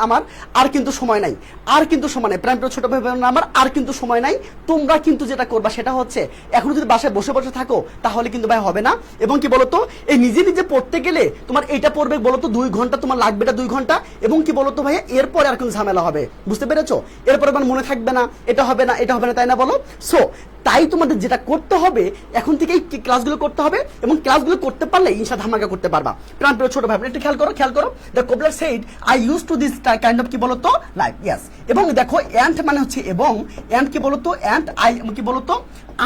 আমার আর কিন্তু সময় নাই, আর কিন্তু সময় নাই। প্রাণপ্রিয় ছোট ভাই বোন আমার আর কিন্তু সময় নাই। তোমরা কিন্তু যেটা করবা সেটা হচ্ছে, এখন যদি বাসায় বসে বসে থাকো তাহলে কিন্তু ভাই হবে না। এবং কি বলতো, এই নিজে নিজে পড়তে গেলে তোমার এটা পড়বে বলতো 2 ঘন্টা তোমার লাগবে, এটা 2 ঘন্টা। এবং কি বলতো ভাইয়া, এরপরে আর কোনো ঝামেলা হবে, বুঝতে পেরেছো? এরপরে আমার মনে থাকবে না, এটা হবে না, এটা হবে না, তাই না বলো? সো তাই তোমাদের যেটা করতে হবে, এখন থেকেই ক্লাসগুলো করতে হবে, এবং ক্লাসগুলো করতে পারলে ইনশাআল্লাহ ধামাকা করতে পারবা। প্রাণপ্রিয় ছোট ভাই বোন একটু খেয়াল করো, খেয়াল করো। The cobbler said I use to this kind of কি বলতো লাইফ, ইয়েস। এবং দেখো অ্যান্ড মানে হচ্ছে এবং, অ্যান্ড কি বলতো? অ্যান্ড আই কি বলতো?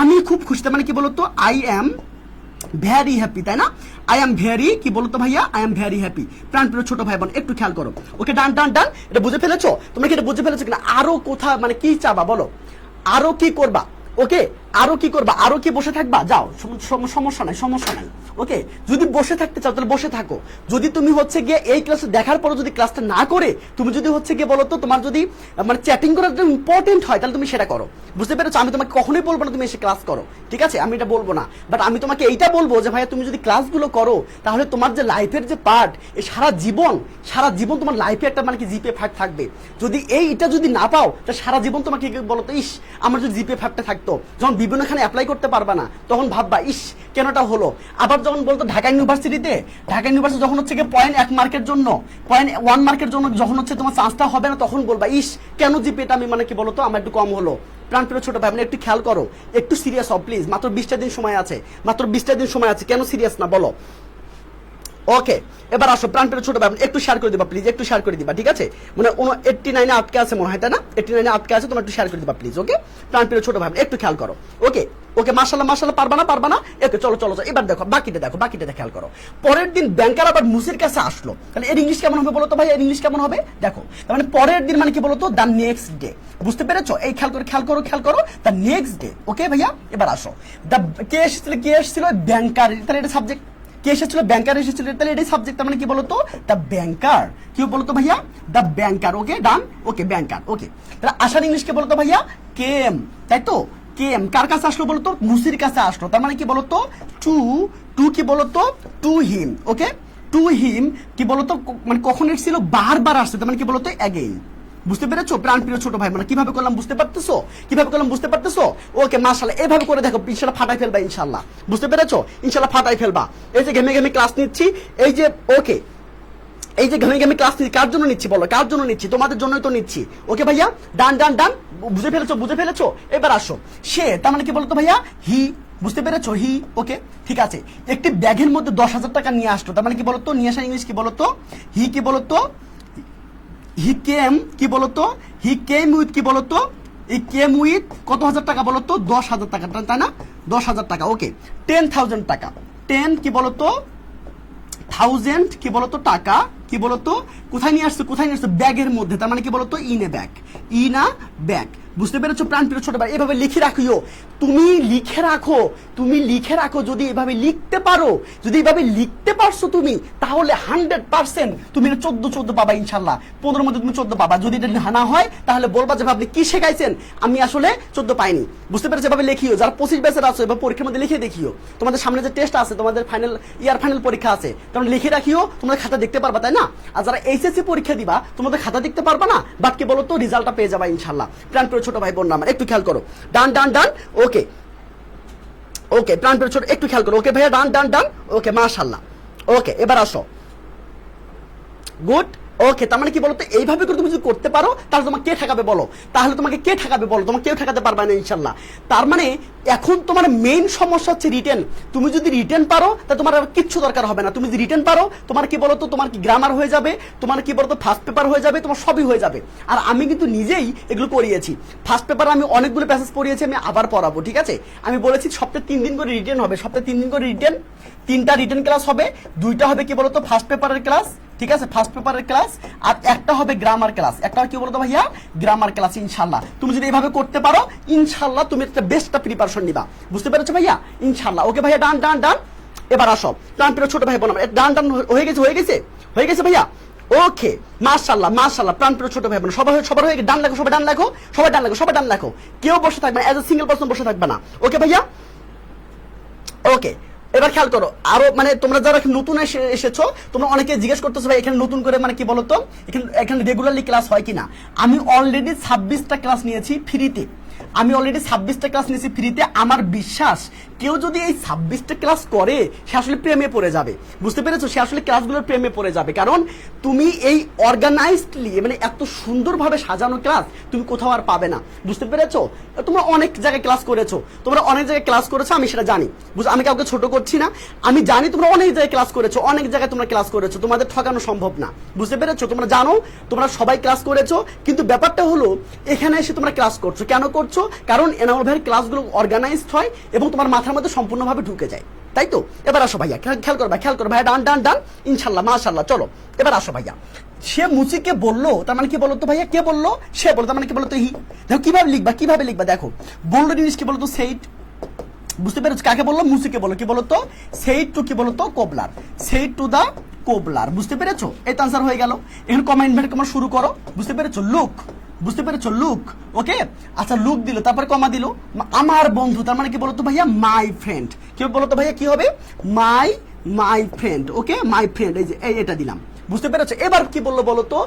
আমি খুব খুশি, মানে কি বলতো? আই এম ভেরি হ্যাপি, তাই না? আই এম ভেরি কি বলতো ভাইয়া? I am very happy. প্রাণপ্রিয় ছোট ভাই বোন একটু খেয়াল করো। ওকে ডান ডান ডান, এটা বুঝে ফেলেছো? তোমরা কি এটা বুঝে ফেলেছো কিনা? আরো কোথা মানে কি চাবা বলো? আরো কি করবা? ওকে, আরো কি করবা? আরো কি বসে থাকবা? যাও, সমস্যা নাই, সমস্যা নাই। ওকে, যদি বসে থাকতে চাও তাহলে বসে থাকো। যদি তুমি হচ্ছে গিয়ে এই ক্লাস দেখার পর যদি ক্লাসটা না করে তুমি যদি হচ্ছে গিয়ে বলো তো তোমার যদি মানে চ্যাটিং করার জন্য ইম্পর্টেন্ট হয়, তাহলে তুমি সেটা করো, বুঝতে পেরেছো? আমি তোমাকে কখনোই বলবো না তুমি এসে ক্লাস করো, ঠিক আছে? আমি এটা বলবো না, বাট আমি তোমাকে এইটা বলবো যে ভাইয়া তুমি যদি ক্লাসগুলো করো তাহলে তোমার যে লাইফের যে পার্ট, এই সারা জীবন তোমার লাইফে একটা মানে কি জিপে ফ্যাক্ট থাকবে। যদি এইটা যদি না পাও তাহলে সারা জীবন তোমাকে বলো তো ইস আমার যদি জিপে ফ্যাক্টটা থাকতো, যখন বিভিন্নখানে অ্যাপ্লাই করতে পারবা না তখন ভাববা ইস কেনটা হলো। আবার যখন বলতো ঢাকা ইউনিভার্সিটি যখন হচ্ছে গিয়ে 0.1 মার্কের জন্য, 0.1 মার্কের জন্য যখন হচ্ছে তোমার চান্সটা হবে না, তখন বলবা ইস কেন জিপিটা আমি মানে কি বলতো আমার একটু কম হলো। প্রাণপ্রিয় ছোট ভাই একটু খেয়াল করো, একটু সিরিয়াস হও প্লিজ। মাত্র 20টা দিন সময় আছে, মাত্র 20টা দিন সময় আছে, কেন সিরিয়াস না বলো? ওকে, এবার আসো প্রাণপ্রিয় ছোট ভাই একটু শেয়ার করে দিবা প্লিজ, একটু শেয়ার করে দিবা, ঠিক আছে? মানে 89 আটকে আছে মনে হয়, তাই না? 89 আটকে আছে, তোমরা একটু শেয়ার করে দিবা প্লিজ। ওকে, প্রাণপ্রিয় ছোট ভাই একটু খেয়াল করো। ওকে ওকে, মাশাআল্লাহ, পারবা না। ওকে চলো চলো, এবার দেখো বাকিটা খেয়াল করো। পরের দিন ব্যাংকার আবার মুসির কাছে আসলো, তাহলে এর ইংলিশ কেমন হবে বলো তো ভাই? এর ইংলিশ কেমন হবে দেখো। তার মানে পরের দিন মানে কি বলতো? দ্য নেক্সট ডে, বুঝতে পেরেছো? এই খেয়াল করো দ্য নেক্সট ডে। ওকে ভাইয়া, এবার আসো। দ্য কে এসেছিল? ব্যাংকার, তাহলে এটা সাবজেক্ট। কে এসেছিল? ব্যাংকার এসেছিল, তাহলে এটাই সাবজেক্ট। মানে কি বলতো? The banker. কি বলতো ভাইয়া? The banker. ওকে ডান, ওকে ব্যাংকার। ওকে, তাহলে আসার ইংলিশ কে বলতো ভাইয়া? কেম, তাই তো? কেম কার কাছে আসলো বলতো? মুসির কাছে আসলো। তার মানে কি বলতো? টু কি বলতো? To him. Okay, to him কি বলতো? মানে কখন এসেছিল? বারবার আসছে, তার মানে কি বলতো? অ্যাগেইন। বুঝতে পেরেছো প্রাণপ্রিয় ছোট ভাই? মানে কিভাবে করলাম বুঝতে পারতেছো? ওকে মাশাআল্লাহ, এভাবে করে দেখো, ইনশাআল্লাহ ফাটাই ফেলবা ইনশাআল্লাহ, বুঝতে পেরেছো? ইনশাআল্লাহ ফাটাই ফেলবা। এই যে ঘেমে ক্লাস নিচ্ছি, এই যে ওকে, এই যে ঘেমে ক্লাস নিচ্ছি, কার জন্য নিচ্ছি বলো? কার জন্য নিচ্ছি? তোমাদের জন্যই তো নিচ্ছি। ওকে ভাইয়া, ডান, বুঝে ফেলেছো? এবার আসো। সে, তার মানে কি বলতো ভাইয়া? হি, বুঝতে পেরেছো? হি। ওকে ঠিক আছে, একটি ব্যাগের মধ্যে 10,000 টাকা নিয়ে আসলো, তার মানে কি বলতো? নিয়ে আসা ইংলিশ কি বলতো? হি কি বলতো? হি কেম কি বলতো? হি কেম উইথ কি বলতো? এই কেম উইথ কত হাজার টাকা বলতো? 10,000 টাকা, তাই না? 10,000 টাকা। ওকে, 10,000 টাকা। 10 কি বলতো? 1000 কি বলতো? টাকা কি বলতো? কোথায় নিয়ে আসছে? ব্যাগের মধ্যে, তার মানে কি বলতো? In a bag. বুঝতে পেরেছো প্রাণপ্রিয় ছোট ভাই? এভাবে লিখে রাখিও, তুমি লিখে রাখো। যদি এভাবে লিখতে পারো, যদি এভাবে লিখতে পারছো তুমি, তাহলে 100% তুমি 14 পাবা ইনশাল্লাহ। 15 মধ্যে তুমি 14 পাবা। যদি এটা না হয় তাহলে বলবা যে ভাবলি কি শেখাইছেন, আমি আসলে 14 পাইনি। বুঝতে পেরেছো? এভাবে লিখিও। যারা 25 ব্যাচের আছো এবার পরীক্ষার মধ্যে লিখে দেখিও। তোমাদের সামনে যে টেস্ট আছে, তোমাদের ফাইনাল পরীক্ষা আছে, তখন লিখে রাখিও। তোমরা খাতা দেখতে পারবা, তাই না? না, আর যারা এইচএসসি পরীক্ষা দিবা তোমাদের খাতা দেখতে পারবা না, বাট কি বলো তো রেজাল্টটা পেয়ে যাবা ইনশাল্লাহ। প্রাণপ্রিয় ছোট ভাই বোন আমার একটু খেয়াল করো, ডান ডান ডান, ওকে ওকে, প্রাণপ্রিয় ছোট একটু খেয়াল করো, ওকে ভাইয়া ডান ডান ডান, ওকে মাশাআল্লাহ, ওকে এবার আসো, গুড, ওকে। তার মানে কি বলতো, এইভাবে করে তুমি যদি করতে পারো তাহলে তোমাকে কে ঠেকাবে বলো, তাহলে তোমাকে কে ঠেকাবে বলো, তোমাকে কেউ ঠেকাতে পারবে না ইনশাল্লাহ। তার মানে এখন তোমার মেইন সমস্যা হচ্ছে রিটেন। তুমি যদি রিটেন পারো তা তোমার আর কিচ্ছু দরকার হবে না। তুমি যদি রিটেন পারো তোমার কি বলতো, তোমার কি গ্রামার হয়ে যাবে, তোমার কি বলতো ফার্স্ট পেপার হয়ে যাবে, তোমার সবই হয়ে যাবে। আর আমি কিন্তু নিজেই এগুলো করিয়েছি। ফার্স্ট পেপার আমি অনেকগুলো প্যাসেজ পড়িয়েছি, আমি আবার পড়াবো, ঠিক আছে। আমি বলেছি সপ্তাহে 3 দিন করে রিটেন হবে, সপ্তাহে 3 দিন করে রিটেন, 3টা রিটেন ক্লাস হবে, 2টা হবে কি বলতো ফার্স্ট পেপারের ক্লাস, ঠিক আছে, ফার্স্ট পেপারের ক্লাস, আর একটা হবে গ্রামার ক্লাস, একটা কি বলতো ভাইয়া গ্রামার ক্লাস ইনশাল্লাহ। তুমি যদি এইভাবে করতে পারো ইনশাল্লাহ তুমি একটা বেস্টটা প্রিপারেশন নিবা, বুঝতে পেরেছো ভাইয়া ইনশাল্লাহ। ওকে ভাইয়া ডান ডান ডান, এবার আসো প্রাণপ্রিয় ছোট ভাই বোন ডান ডান, হয়ে গেছে হয়ে গেছে হয়ে গেছে ভাইয়া, ওকে মাশাআল্লাহ মাশাআল্লাহ। প্রাণপ্রিয় ছোট ভাই বোন সবার হয়ে ডান লেখো, সবাই ডান লেখো, সবাই ডান লেখো, সবাই ডান লেখো, কেউ বসে থাকবে না, এজ এ সিঙ্গেল পারসন বসে থাকবে না, ওকে ভাইয়া ওকে। এবার খেয়াল করো, আরো মানে তোমরা যারা নতুন এসেছো তোমরা অনেকে জিজ্ঞেস করতেছো ভাই এখানে নতুন করে মানে কি বলতো এখানে রেগুলারলি ক্লাস হয় কিনা। আমি অলরেডি 26টা ক্লাস নিয়েছি ফ্রিতে, আমি অলরেডি 26টা ক্লাস নিয়েছি ফ্রিতে। আমার বিশ্বাস কেউ যদি এই 26টা ক্লাস করে সে আসলে প্রেমে পড়ে যাবে, বুঝতে পেরেছো, সে আসলে ক্লাসগুলোর প্রেমে পড়ে যাবে। কারণ তুমি এই অর্গানাইজডলি মানে এত সুন্দরভাবে সাজানো ক্লাস তুমি কোথাও আর পাবে না, বুঝতে পেরেছো। তোমরা অনেক জায়গায় ক্লাস করেছো, তোমরা অনেক জায়গায় ক্লাস করেছো, আমি সেটা জানি, আমি কাউকে ছোট করছি না, আমি জানি তোমরা অনেক জায়গায় ক্লাস করেছো, অনেক জায়গায় তোমরা ক্লাস করেছো, তোমাদের ঠকানো সম্ভব না, বুঝতে পেরেছো। তোমরা জানো তোমরা সবাই ক্লাস করেছো, কিন্তু ব্যাপারটা হলো এখানে এসে তোমরা ক্লাস করছো কেন করছো, কারণ এনামুল ভাইয়ের ক্লাসগুলো অর্গানাইজড হয় এবং তোমার মাথার মধ্যে সম্পূর্ণভাবে ঢুকে যায়, তাই তো। এবার আসো ভাইয়া, খেয়াল করো ভাইয়া ডান ডান ডান ইনশাল্লাহ মাশাআল্লাহ। চলো এবার আসো ভাইয়া, সে মুসিকে বললো তার মানে কি বলতো ভাইয়া, কে বললো, সে বলতো তার মানে কি বলতো হি। দেখো কিভাবে লিখবা দেখো, বললো জিনিস কি বলতো সেইট, বুঝতে পেরেছো, কাকে বললো মুসিকে বললো, কি বলতো সেইট টু কি বলতো cobbler, said to the cobbler, বুঝতে পেরেছো, এই তো আনসার হয়ে গেল। এখন কমেন্ট কমা শুরু করো, বুঝতে পেরেছো, লুক, বুঝতে পেরেছো লুক, ওকে আচ্ছা লুক দিল তারপর কমা দিল, আমার বন্ধু তার মানে কি বলতো ভাইয়া মাই ফ্রেন্ড, কি বলতো ভাইয়া কি হবে my friend, okay my friend, এই যে এটা দিলাম, বুঝতে পেরেছো। এবার কি বললো বলতো,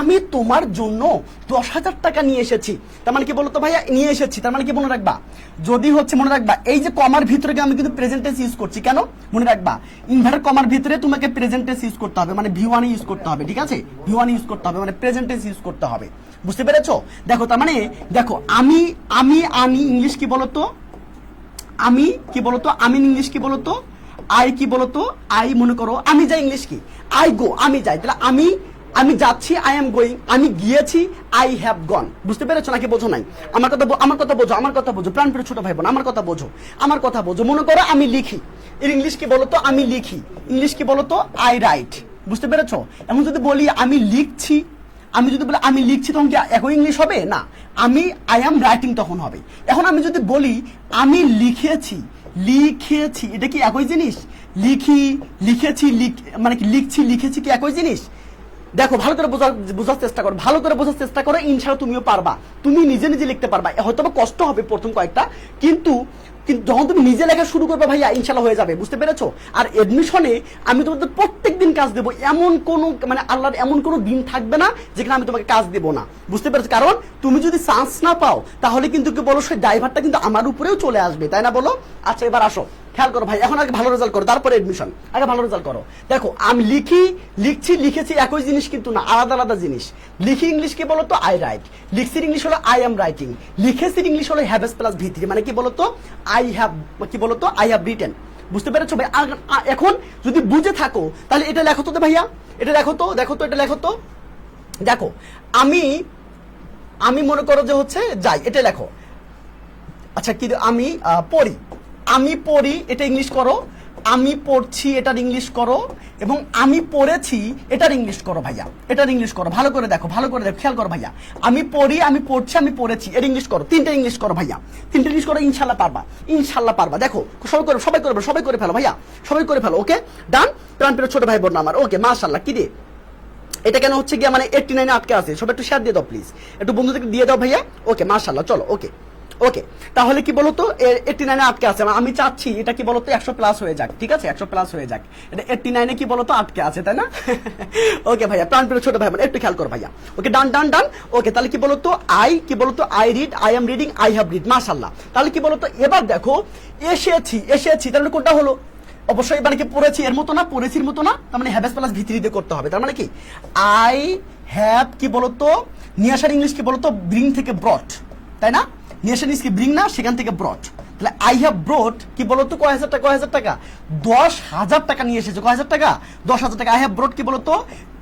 আমি তোমার জন্য 10,000 টাকা নিয়ে এসেছি, তার মানে কি বলতো ভাইয়া নিয়ে এসেছি, তার মানে কি মনে রাখবা, যদি হচ্ছে মনে রাখবা এই যে কমার ভিতরে আমি কিন্তু প্রেজেন্ট টেন্স ইউজ করছি, কেন মনে রাখবা ইনভার্টেড কমার ভিতরে তোমাকে প্রেজেন্ট টেন্স ইউজ করতে হবে, মানে V1 ইউজ করতে হবে, ঠিক আছে, V1 ইউজ করতে হবে, মানে প্রেজেন্ট টেন্স ইউজ করতে হবে, বুঝতে পেরেছো। দেখো তার মানে দেখো আমি ইংলিশ কি বলতো, আমি কি বলতো, আমি ইংলিশ কি বলতো, আই কি বলতো, আই মনে করো আমি যাই, ইংলিশ কি আই গো, আমি যাই, তাহলে আমি যাচ্ছি, আই এম গোয়িং, আমি গিয়েছি, আই হ্যাভ গন, বুঝতে পেরেছো নাকি বোঝো নাই, আমার কথা বোঝো প্রাণপ্রিয় ছোট ভাই বোন, আমার কথা বোঝো। মনে করো আমি লিখি, এর ইংলিশ কি বলতো, আমি লিখি, ইংলিশ কি বলতো আই রাইট, বুঝতে পেরেছো। এখন যদি বলি আমি লিখছি, আমি যদি বলি আমি লিখছি তখন কি একই ইংলিশ হবে না, আই অ্যাম রাইটিং তখন হবে। এখন আমি যদি বলি আমি লিখেছি, এটা কি একই জিনিস, লিখেছি মানে কি লিখেছি কি একই জিনিস। দেখো ভালো করে বোঝার চেষ্টা করো, ইনশাআল্লাহ তুমিও পারবা, তুমি নিজে লিখতে পারবা, হয়তো কষ্ট হবে প্রথম কয়েকটা, কিন্তু যখন তুমি নিজে লেখা শুরু করবে ভাইয়া ইনশাল্লাহ হয়ে যাবে, বুঝতে পেরেছো। আর এডমিশনে আমি তোমাদের প্রত্যেকদিন কাজ দেবো, এমন কোনো মানে আল্লাহর এমন কোনো দিন থাকবে না যেখানে আমি তোমাকে কাজ দেবো না, বুঝতে পেরেছো। কারণ তুমি যদি চান্স না পাও তাহলে কিন্তু কি বলো সেই ড্রাইভারটা কিন্তু আমার উপরেও চলে আসবে, তাই না বলো। আচ্ছা এবার আসো খেয়াল করো ভাই, এখন আগে ভালো রেজাল্ট করো তারপরে এডমিশন, আগে ভালো রেজাল্ট করো। দেখো আমি লিখেছি একই জিনিস কিন্তু না, আলাদা জিনিস। লিখি ইংলিশ কি বলতো আই রাইট, লিখছির ইংলিশ হলো আই এম রাইটিং, লিখেছির ইংলিশ হলো হ্যাভ প্লাস V3, মানে কি বলতো আই হ্যাভ রিটেন, বুঝতে পেরেছো ভাই। এখন যদি বুঝে থাকো তাহলে এটা লেখো তো ভাইয়া, এটা লেখো তো, এটা লেখো তো। দেখো আমি মনে করো যে হচ্ছে যাই, এটা লেখো। আচ্ছা কি আমি পড়ি এটা ইংলিশ করো, আমি পড়ছি এটার ইংলিশ করো, এবং আমি পড়েছি এটার ইংলিশ করো ভাইয়া, এটার ইংলিশ করো। ভালো করে দেখো খেয়াল করো ভাইয়া, আমি পড়ি, আমি পড়ছি, আমি পড়েছি এর ইংলিশ করো, 3টা ইংলিশ করো ভাইয়া, 3টা ইংলিশ করো, ইনশাল্লাহ পারবা। দেখো সবাই করে ফেলো ভাইয়া, সবাই করে ফেলো, ওকে ডান। প্রাণপ্রিয় ছোট ভাই বোন আমার, ওকে মাশাআল্লাহ। কি রে এটা কেন হচ্ছে গিয়ে মানে 89 আটকে আছে, সবাই একটু শেয়ার দিয়ে দাও প্লিজ, একটু বন্ধুদেরকে দিয়ে দাও ভাইয়া, ওকে মাশাআল্লাহ। চলো ওকে, তাহলে কি বলতো 89 আটকে আছে, আমি চাচ্ছি এটা কি বলতো 100 প্লাস হয়ে যাক, ঠিক আছে 100 প্লাস হয়ে যাক, এটা 89 কি বলতো আটকে আছে, তাই না? ওকে ভাইয়া, প্রাণপ্রিয় ছোট ভাই একটু খেয়াল কর ভাইয়া। ওকে, ডান ডান ডান। ওকে, তাহলে কি বলতো কি বলতো I read, I am reading, I have read, মাশাআল্লাহ। তাহলে কি বলতো এবার দেখো এসেছি তাহলে কোনটা হলো? অবশ্যই মানে কি পড়েছি এর মতো না, পড়েছির মতো না, তার মানে হ্যাভেস প্লাস ভিতরি দিয়ে করতে হবে। তার মানে কি আই হ্যাভ কি বলতো নিয়ে আসার ইংলিশ কি বলতো ব্রিং থেকে ব্রট, তাই না? নিয়ে আসার ইংলিশ কি ব্রিং না, সেখান থেকে ব্রট। তাহলে আই হ্যাভ ব্রট কি বলতো কয় হাজার টাকা, 10,000 টাকা নিয়ে এসেছে। কয় হাজার টাকা? 10,000 টাকা। আই হ্যাভ ব্রট কি বলতো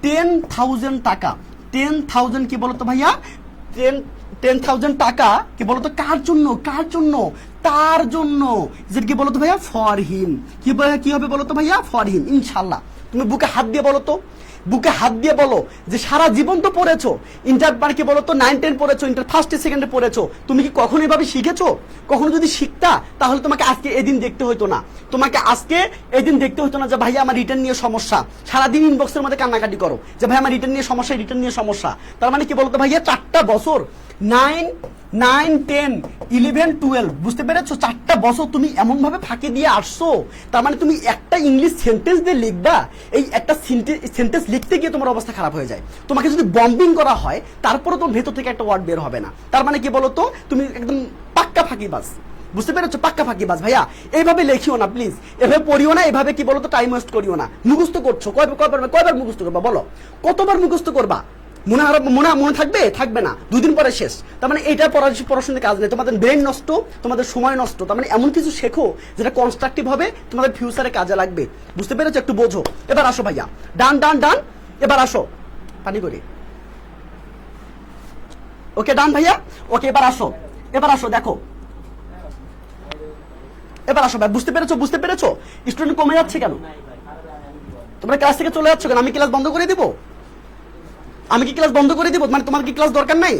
10,000 টাকা। 10,000 কি বলতো ভাইয়া 10,000 টাকা কি বলতো কার জন্য? তার জন্য। যেটা কি বলতো ভাইয়া ফর হিম। কি হবে বলতো ভাইয়া ফর হিম। ইনশাআল্লাহ তুমি বুকে হাত দিয়ে বলো তো, বুকে হাত দিয়ে বলো যে সারা জীবন তো পড়েছো, ইন্টার মানে কি বলতো 9-10 পড়েছো, ইন্টার ফার্স্টে সেকেন্ডে পড়েছো, তুমি কি কখনো এভাবে শিখেছো? কখনো যদি শিখতা তাহলে তোমাকে আজকে এদিন দেখতে হতো না, যে ভাইয়া আমার রিটার্ন নিয়ে সমস্যা। সারাদিন ইনবক্সের মধ্যে কান্নাকাটি করো যে ভাই আমার রিটার্ন নিয়ে সমস্যা। তার মানে কি বলতো ভাইয়া 4টা বছর 9, 10, 11, 12 বুঝতে পেরেছো? 4টা বছর তুমি এমন ভাবে ফাঁকি দিয়ে আসছো, তার মানে তুমি একটা ইংলিশ সেন্টেন্স দিয়ে লিখবা, এই একটা সেন্টেন্স লিখতে গিয়ে তোমার অবস্থা খারাপ হয়ে যায়। তোমাকে যদি বম্বিং করা হয় তারপরে তোমার ভেতর থেকে একটা ওয়ার্ড বের হবে না। তার মানে কি বলতো তুমি একদম পাক্কা ফাঁকিবাজ, বুঝতে পেরেছো? পাক্কা ফাঁকিবাজ। ভাইয়া এইভাবে লেখিও না প্লিজ, এভাবে পড়িও না, এভাবে কি বলতো টাইম ওয়েস্ট করিও না। মুখস্থ করছো কয়বার মুখস্থ করবা বলো? কতবার মুখস্থ করবা? মনে থাকবে না, 2 দিন পরে শেষ। তার মানে এটা পড়াশোনার কাজ নেই, তোমাদের ব্রেন নষ্ট, তোমাদের সময় নষ্ট। তার মানে এমন কিছু শেখো যেটা কনস্ট্রাকটিভ হবে, তোমাদের ফিউচারে কাজে লাগবে। বুঝতে পেরেছো? একটু বোঝো। এবার আসো ভাইয়া, ডান ডান ডান। এবার আসো পানি করি। ওকে ডান ভাইয়া। ওকে এবার আসো দেখো, এবার আসো ভাই। বুঝতে পেরেছো স্টুডেন্ট কমে যাচ্ছে কেন? তোমরা ক্লাস থেকে চলে যাচ্ছ কেন? আমি ক্লাস বন্ধ করে দিব? মানে তোমার কি ক্লাস দরকার নাই?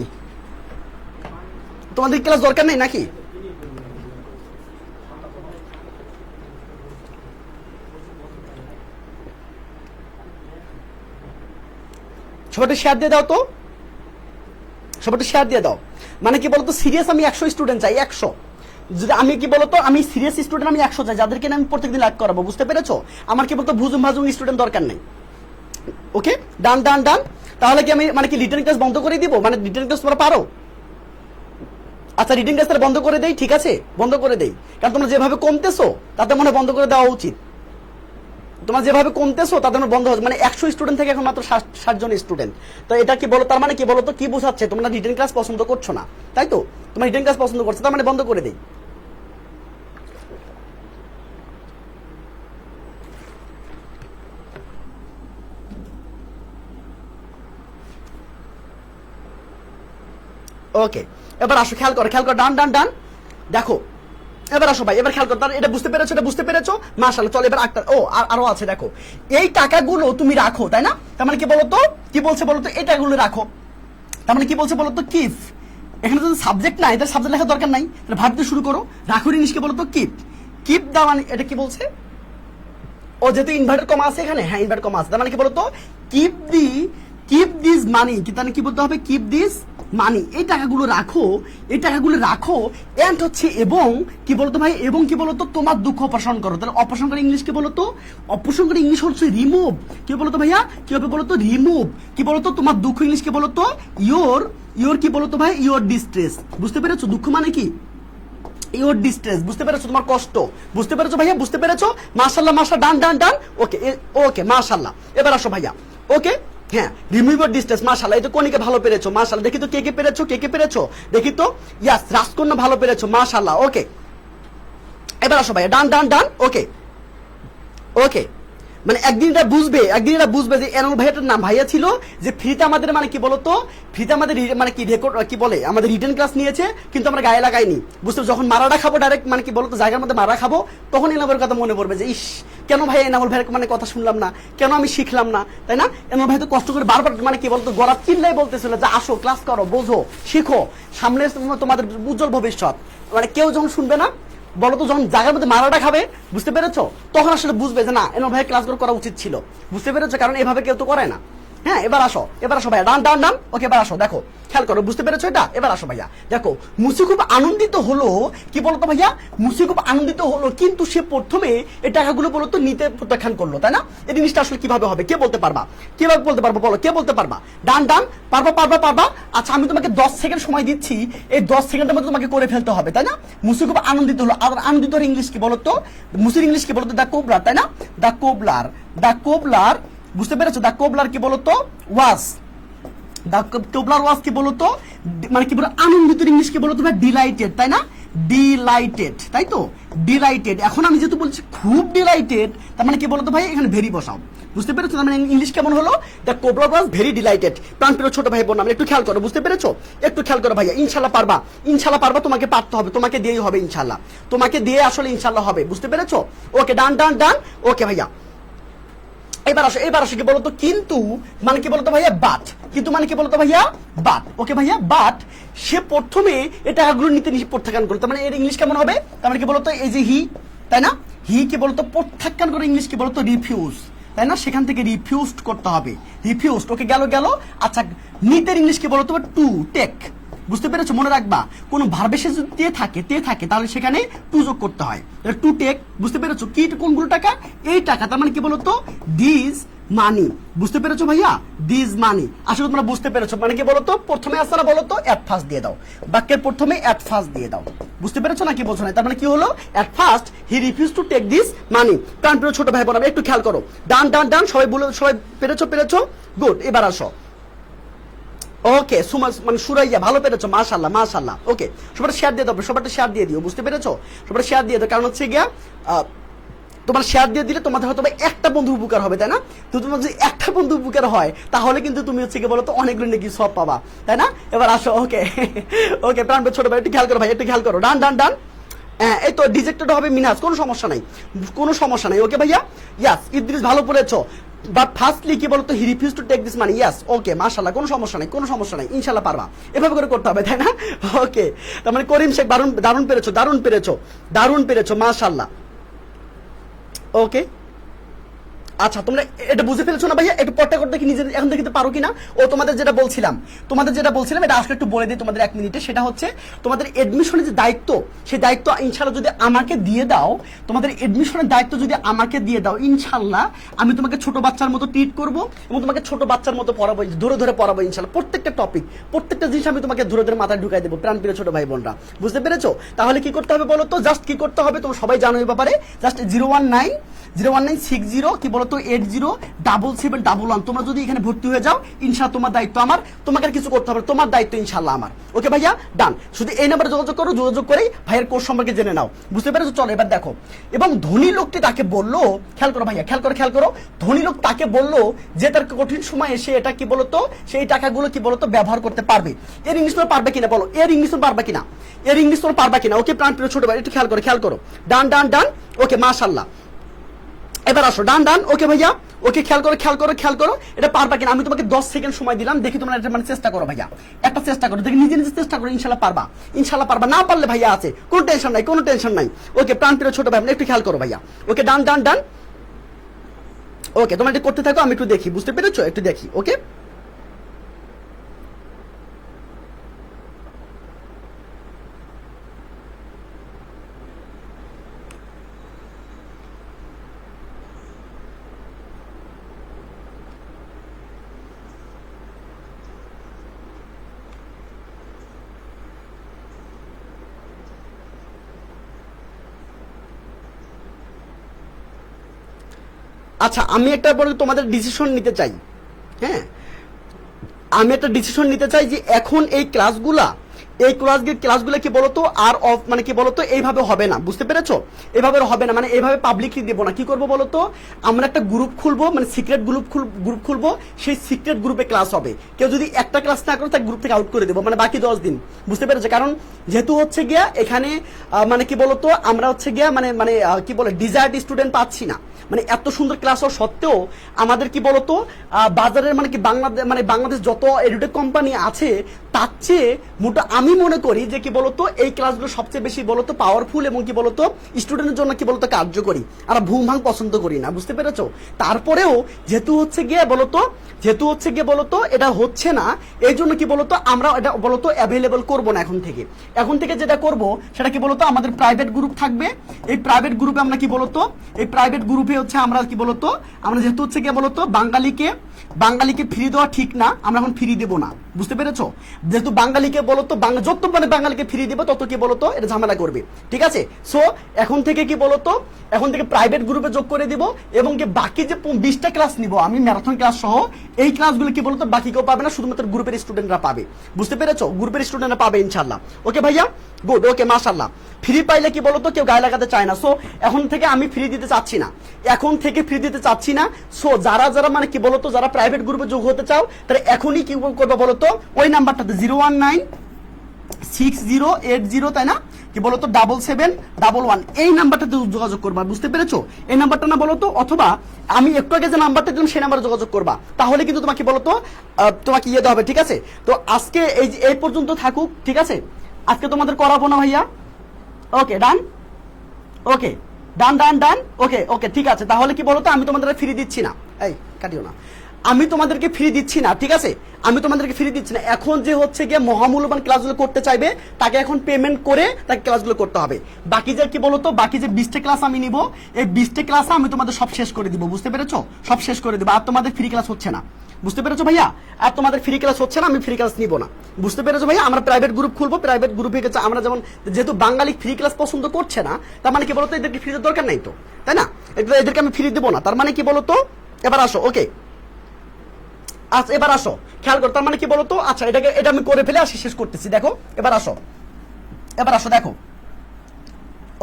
তোমাদের ক্লাস দরকার নেই নাকি? সবাই শেয়ার দিয়ে দাও তো, মানে কি বলতো সিরিয়াস আমি 100 স্টুডেন্ট চাই, 100। যদি আমি কি বলতো আমি সিরিয়াস স্টুডেন্ট আমি 100 চাই, যাদেরকে আমি প্রত্যেকদিন লাইক করাবো। বুঝতে পেরেছো? আমার কি বলতো ভুজুম ভাজুম স্টুডেন্ট দরকার নেই। ওকে ডান ডান ডান। তাহলে কি আমি মানে কি রিটেন ক্লাস বন্ধ করে দিব? মানে রিটেন ক্লাস তোমরা পারো? আচ্ছা রিটেন ক্লাস বন্ধ করে দেই, ঠিক আছে বন্ধ করে দেই। কারণ তোমরা যেভাবে কমতেছো তাতে মনে বন্ধ করে দেওয়া উচিত। তোমরা যেভাবে কমতেছো তাতে বন্ধ হচ্ছে, মানে 100 স্টুডেন্ট থেকে এখন মাত্র 60 জন স্টুডেন্ট। তো এটা কি বলো? তার মানে কি বলতো কি বোঝাচ্ছে? তোমরা রিটেন ক্লাস পছন্দ করছো না, তাই তো? তোমরা রিটেন ক্লাস পছন্দ করছো, তার মানে বন্ধ করে দেই। ওকে এবার আসো, খেয়াল করো ডান ডান ডান। দেখো এবার আসো ভাই, এবার খেয়াল করো। এটা বুঝতে পেরেছো মাশাআল্লাহ। চলো এবার আরো আছে দেখো। এই টাকাগুলো তুমি রাখো, তাই না? তার মানে কি বলতো কি বলছে বলতো এই টাকাগুলো রাখো। তার মানে কি বলছে বলতো কিপ। এখানে যদি সাবজেক্ট নাই তাহলে সাবজেক্ট লেখার দরকার নাই, তাহলে ভাবতে শুরু করো। রাখো জিনিসকে বলতো কিপ দা, মানে এটা কি বলছে? ও যেহেতু ইনভার্টার কমা আছে এখানে, হ্যাঁ ইনভার্টার কমা আছে, তার মানে কি বলতো কিপ দিস মানি, কি তাহলে কি বলতে হবে? কিপ দিস মানি, এই টাকাগুলো রাখো, এন্ড হচ্ছে এবং কি বলতো ভাই, এবং কি বলতো তোমার দুঃখ অপসারণ করো। তাহলে অপসারণ করে ইংলিশ কি বলতো? অপসারণ করে ইংলিশ হচ্ছে রিমুভ। কি বলতো ভাইয়া? কি হবে বলতো? রিমুভ। কি বলতো তোমার দুঃখ ইংলিশ কি বলতো? ইয়োর কি বলতো ভাই? Your distress. বুঝতে পেরেছো? দুঃখ মানে কি? Your distress. বুঝতে পেরেছো? তোমার কষ্ট। বুঝতে পেরেছো ভাইয়া? বুঝতে পেরেছো? মাশাআল্লাহ ডান ডান ডান। ওকে মাশাআল্লাহ। এবার আসো ভাইয়া। ওকে হ্যাঁ রিমুভ ইয়োর ডিস্ট্রেস, মাশাআল্লাহ। এই তো কোনিকে ভালো পেরেছো, মাশাআল্লাহ। দেখি তো কে পেরেছো, দেখি তো। ইয়াস রাজকন্যা ভালো পেরেছো, মাশাআল্লাহ। ওকে এবার আসো ভাইয়া, ডান ডান ডান। ওকে মানে একদিন এটা বুঝবে যে এনামুল ভাইয়াটার নাম ভাইয়া ছিল, যে ফ্রিতে আমাদের মানে কি বলতো ফ্রিতে আমাদের মানে কি রেকর্ড কি বলে আমাদের রিটেন ক্লাস নিয়েছে, কিন্তু আমরা গায়ে লাগাইনি। বুঝতে যখন মারাটা খাবো ডাইরেক্ট মানে কি বলতো জায়গার মধ্যে মারা খাবো, তখন এনামুলের কথা মনে পড়বে যে ইস কেন ভাই এনামুল ভাইয়ের মানে কথা শুনলাম না, কেন আমি শিখলাম না, তাই না? এনামুল ভাই তো কষ্ট করে বারবার মানে কি বলতো গলা চিল্লাই বলতেছিল যে আসো ক্লাস করো, বোঝো, শিখো, সামনে তোমাদের উজ্জ্বল ভবিষ্যৎ। মানে কেউ যখন শুনবে না বলতো, যখন জায়গার মধ্যে মারাটা খাবে, বুঝতে পেরেছো, তখন আসলে বুঝবে যে না এনামুল ভাইয়ের ক্লাসগুলো করা উচিত ছিল। বুঝতে পেরেছো? কারণ এভাবে কেউ তো করে না। হ্যাঁ এবার আসো ভাইয়া, ডান ডান ডান। ওকে এবার আসো, দেখো খেয়াল করো, বুঝতে পেরেছো এটা? এবার আসো ভাইয়া, দেখো মুসি খুব আনন্দিত হলো, কি বলতো ভাইয়া, মুসি খুব আনন্দিত হলো, কিন্তু সে প্রথমে এই টাকাগুলো বলতো নিতে প্রত্যাখ্যান করলো, তাই না? এই জিনিসটা আসলে কিভাবে হবে, কে বলতে পারবা? কিভাবে বলতে পারবো বলো, কে বলতে পারবা? ডান ডান, পারবা। আচ্ছা আমি তোমাকে 10 সেকেন্ড সময় দিচ্ছি, এই 10 সেকেন্ডের মধ্যে তোমাকে করে ফেলতে হবে, তাই না? মুসি খুব আনন্দিত হলো, আর আনন্দিত ইংলিশ কি বলতো? মুসির ইংলিশ কি বলতো? দ্য কোবলার, তাই না? দ্য কোবলার, বুঝতে পেরেছো? দ্য কোবলার কি বলতো? ওয়াজ। দ্য কোবলার ওয়াজ কি বলতো? মানে কি বলো, আনন্দিত ইংলিশ কি বলতো? ডিলাইটেড, তাই না? ডিলাইটেড, তাই তো? ডিলাইটেড। এখন আমি যেহেতু বলছি খুব ডিলাইটেড, তার মানে কি বলতো ভাই, এখানে ভেরি বসাও, বুঝতে পেরেছো? তার মানে ইংলিশ কেমন হলো? The cobbler was very delighted. প্রাণপ্রিয় ছোট ভাই বোন, একটু খেয়াল করো, বুঝতে পেরেছো? একটু খেয়াল করো ভাইয়া, ইনশাল্লাহ পারবা, তোমাকে পারতে হবে, তোমাকে দিয়েই হবে ইনশাল্লাহ, তোমাকে দিয়ে আসলে ইনশাল্লাহ হবে, বুঝতে পেরেছো? ওকে ডান ডান ডান। ওকে ভাইয়া এবার আসো কি বলতো? কিন্তু মানে কি বলতো ভাইয়া? বাট। কিন্তু মানে কি বলতো ভাইয়া? বাট। ওকে ভাইয়া, বাট সে প্রথমে এই টাকাগুলো নিতে প্রত্যাখ্যান করতো, মানে এর ইংলিশ কেমন হবে? তার মানে কি বলতো? এই যে হি, তাই না? হি কি বলতো? প্রত্যাখ্যান করে ইংলিশ কি বলতো? রিফিউজ, তাই না? সেখান থেকে রিফিউজড করতে হবে, রিফিউজড। ওকে গেল। আচ্ছা নিতের ইংলিশ কি বলতো? টু টেক, বুঝতে পেরেছো? মনে রাখবা, কোন ভার্বে শেষে যদি তে থাকে তাহলে সেখানে টু যোগ করতে হয়, টু টেক, বুঝতে পেরেছো? কি কোনগুলো টাকা? এই টাকা, তার মানে কি বলতো? দিস মানি, বুঝতে পেরেছো ভাইয়া? দিস মানি। আসলে তোমরা বুঝতে পেরেছো, মানে কি বলতো? প্রথমে আসলে বলতো এট ফার্স্ট দিয়ে দাও, বাক্যের প্রথমে এট ফার্স্ট দিয়ে দাও, বুঝতে পেরেছো নাকি বলছো না? তার মানে কি হলো? At first he refuse to take this money. প্রাণপ্রিয় ছোট ভাই বোন, একটু খেয়াল করো, ডান ডান ডান, সবাই পেরেছো? গুড। এবার আসো, ওকে মানে সুরাইয়া, ভালো পেরেছো, মাশাআল্লাহ। ওকে সবাই শেয়ার দিয়ে দাও, সবাইটা শেয়ার দিয়ে দিও, বুঝতে পেরেছো? সবাই শেয়ার দিয়ে দাও, কারণ হচ্ছে গিয়া তোমার শেয়ার দিয়ে দিলে তোমাদের হয়তো একটা বন্ধু উপকার হবে, তাই না? তো তোমার যদি একটা বন্ধু উপকার হয় তাহলে কিন্তু তুমি হচ্ছে কি বলো তো, অনেকগুলো নাকি সব পাবা, তাই না? এবার আসো, ওকে প্রাণপ্রিয় ছোট ভাই, একটু খেয়াল করো ভাই, একটু খেয়াল করো, ডান ডান ডান। এই তো ডিজেক্টেড হবে মিনহাজ, কোনো সমস্যা নাই। ওকে ভাইয়া, ইয়াস ইদ্রিস ভালো পড়েছো। বাট ফার্স্টলি কি বলতো? He refuse to take this money. Yes, okay মাশাআল্লাহ, কোনো সমস্যা নাই, ইনশাআল্লাহ পারবা, এভাবে করে করতে হবে, তাই না? ওকে, তার মানে করিম শেখ দারুণ পেরেছো, মাশাআল্লাহ। ওকে আচ্ছা তোমরা এটা বুঝে ফেলেছো না ভাইয়া? একটু পড়তে করতে কি নিজে এখন দেখিতে পারো কিনা? ও তোমাদের যেটা বলছিলাম এটা আসলে একটু বলে দিই তোমাদের 1 মিনিটে। সেটা হচ্ছে তোমাদের এডমিশনের যে দায়িত্ব, সেই দায়িত্ব ইনশাআল্লাহ যদি আমাকে দিয়ে দাও, তোমাদের এডমিশনের দায়িত্ব যদি আমাকে দিয়ে দাও, ইনশাআল্লাহ আমি তোমাকে ছোট বাচ্চার মতো ট্রিট করব এবং তোমাকে ছোট বাচ্চার মতো পড়াবো, ধরে পড়াবো ইনশাআল্লাহ। প্রত্যেকটা টপিক, প্রত্যেকটা জিনিস আমি তোমাকে ধরে মাথায় ঢুকাই দেবো, প্রাণপ্রিয় ছোট ভাই বোনরা, বুঝতে পেরেছো? তাহলে কি করতে হবে বলো তো? জাস্ট কি করতে হবে তোমরা সবাই জানো এই ব্যাপারে, জাস্ট 01960 কি বলতো 807711, তোমরা যদি এখানে ভর্তি হয়ে যাও ইনশাআল্লাহ তোমার দায়িত্ব আমার, তোমাকে আর কিছু করতে হবে, তোমার দায়িত্ব ইনশাআল্লাহ আমার। ওকে ভাইয়া ডান। শুধু এই নাম্বারে যোগাযোগ করেই ভাইয়ের কোর্স সম্পর্কে জেনে নাও, বুঝতে পেরেছো? চলো এবার দেখো, এবং ধনী লোকটি তাকে বললো, খেয়াল করো ভাইয়া, খেয়াল করো, ধনী লোক তাকে বললো যে তার কঠিন সময় এসে এটা কি বলতো, সেই টাকাগুলো কি বলতো ব্যবহার করতে পারবে। এর ইংলিশ তোমরা পারবে কিনা বলো? এর ইংলিশ তোমরা পারবা কিনা? ওকে প্রাণপ্রিয় ছোট ভাই একটু খেয়াল করো, ডান ডান ডান। ওকে মাশাআল্লাহ। এবার আসো, ডান ডান। ওকে ভাইয়া, ওকে খেয়াল করো, এটা পারবা কিনা? আমি তোমাকে 10 সেকেন্ড সময় দিলাম, দেখি তোমরা এটা মানে চেষ্টা করো ভাইয়া, একটা চেষ্টা করো, দেখি নিজে চেষ্টা করো, ইনশাআল্লাহ পারবা, না পারলে ভাইয়া আছে, কোনো টেনশন নাই। ওকে প্রাণপ্রিয় ছোট ভাই একটু খেয়াল করো ভাইয়া। ওকে ডান ডান ডান। ওকে তোমরা এটা করতে থাকো, আমি একটু দেখি, বুঝতে পেরেছো? একটু দেখি। ওকে আচ্ছা আমি একটা বড় তোমাদের ডিসিশন নিতে চাই, হ্যাঁ আমি একটা ডিসিশন নিতে চাই যে এখন এই ক্লাসগুলা কি বলতো আর অফ মানে কি বলতো এইভাবে হবে না, বুঝতে পেরেছো? এইভাবে হবে না, মানে এইভাবে পাবলিকলি দেবো না। কি করবো বলতো? আমরা একটা গ্রুপ খুলবো, মানে সিক্রেট গ্রুপ খুলবো, সেই সিক্রেট গ্রুপে ক্লাস হবে। কেউ যদি একটা ক্লাস না করে তাকে গ্রুপ থেকে আউট করে দেবো, মানে বাকি 10 দিন, বুঝতে পেরেছো? কারণ যেহেতু হচ্ছে গিয়া এখানে মানে কি বলতো আমরা হচ্ছে গিয়া মানে কি বলে ডিজায়ার্ড স্টুডেন্ট পাচ্ছি না, মানে এত সুন্দর ক্লাস হওয়া সত্ত্বেও আমাদের কি বলতো বাজারের মানে কি বাংলাদেশ যত এডুটেক কোম্পানি আছে তার চেয়ে মোটা আমি মনে করি যে কি বলতো এই ক্লাসগুলো সবচেয়ে বেশি বলতো পাওয়ারফুল এবং কি বলতো স্টুডেন্টের জন্য কি বলতো কার্যকরী। আমরা ভুম ভাং পছন্দ করি না, বুঝতে পেরেছো? তারপরেও যেহেতু হচ্ছে গিয়ে বলতো এটা হচ্ছে না, এই জন্য কি বলতো আমরা এটা বলতো অ্যাভেলেবল করব না এখন থেকে যেটা করব সেটা কি বলতো আমাদের প্রাইভেট গ্রুপ থাকবে। এই প্রাইভেট গ্রুপে আমরা কি বলতো এই প্রাইভেট গ্রুপে হচ্ছে আমরা কি বলতো আমরা যেহেতু হচ্ছে গিয়ে বলতো বাঙালিকে ফ্রি দেওয়া ঠিক না, আমরা এখন ফ্রি দেবো না, বুঝতে পেরেছো? যেহেতু বাঙালিকে বলতো যত মানে বাঙালিকে ফ্রি দেবো তত কি বলতো এটা ঝামেলা করবে, ঠিক আছে? সো এখন থেকে কি বলতো এখন থেকে প্রাইভেট গ্রুপে যোগ করে দিব এবং কি বাকি যে 20টা ক্লাস নিব আমি ম্যারাথন ক্লাস সহ, এই ক্লাসগুলো কি বলতো বাকি কেউ পাবে না, শুধুমাত্র গ্রুপের স্টুডেন্টরা পাবে, বুঝতে পেরেছো? গ্রুপের স্টুডেন্টরা পাবে ইনশাআল্লাহ। ওকে ভাইয়া, গুড, ওকে মাশাআল্লাহ। ফ্রি পাইলে কি বলতো কেউ গায়ে লাগাতে চায় না, সো এখন থেকে আমি ফ্রি দিতে চাচ্ছি না। সো যারা মানে কি বলতো যারা প্রাইভেট গ্রুপে যোগ হতে চাও তারা এখনই কি করবে বলতো ওই নাম্বারটাতে 0196080 তাই না কি বলতো 7711 এই নাম্বারটাতে যোগাযোগ করবা, বুঝতে পেরেছো? এই নাম্বারটা না বলতো, অথবা আমি একটু আগে যে নাম্বারটা দিলাম সেই নাম্বারে যোগাযোগ করবা, তাহলে কিন্তু তোমাকে বলতো তোমাকে ইয়ে দেওয়া হবে, ঠিক আছে? তো আজকে এই পর্যন্ত থাকুক, ঠিক আছে? আজকে তোমাদের করাবো না ভাইয়া। ওকে ডান, ওকে ডান, ওকে ঠিক আছে। তাহলে কি বলতো আমি তোমাদের ফ্রি দিচ্ছি না, এই কাটিও না, আমি তোমাদেরকে ফ্রি দিচ্ছি না, ঠিক আছে? এখন যে হচ্ছে গিয়ে মহামূল্যবান ক্লাসগুলো করতে চাইবে তাকে এখন পেমেন্ট করে তাকে ক্লাসগুলো করতে হবে। বাকি যে কি বলতো বাকি যে 20টা ক্লাস আমি নিব, এই 20টা ক্লাস আমি তোমাদের সব শেষ করে দিব, বুঝতে পেরেছো? সব শেষ করে দিব, আর তোমাদের ফ্রি ক্লাস হচ্ছে না, বুঝতে পেরেছো ভাইয়া? আর তোমাদের ফ্রি ক্লাস হচ্ছে না, আমি ফ্রি ক্লাস নিব না, বুঝতে পেরেছো ভাইয়া? আমরা প্রাইভেট গ্রুপ খুলবো, প্রাইভেট গ্রুপে আমরা যেমন যেহেতু বাঙালি ফ্রি ক্লাস পছন্দ করছে না, তার মানে কি বলতো এদেরকে ফ্রি দেওয়ার দরকার নাই তো, তাই না? এদেরকে আমি ফ্রি দেবো না, তার মানে কি বলতো এবার আসো, ওকে আচ্ছা এবার আসো, খেয়াল করো, তার মানে কি বলতো আচ্ছা এটা আমি করে ফেলে আসি, শেষ করতেছি, দেখো এবার আসো দেখো,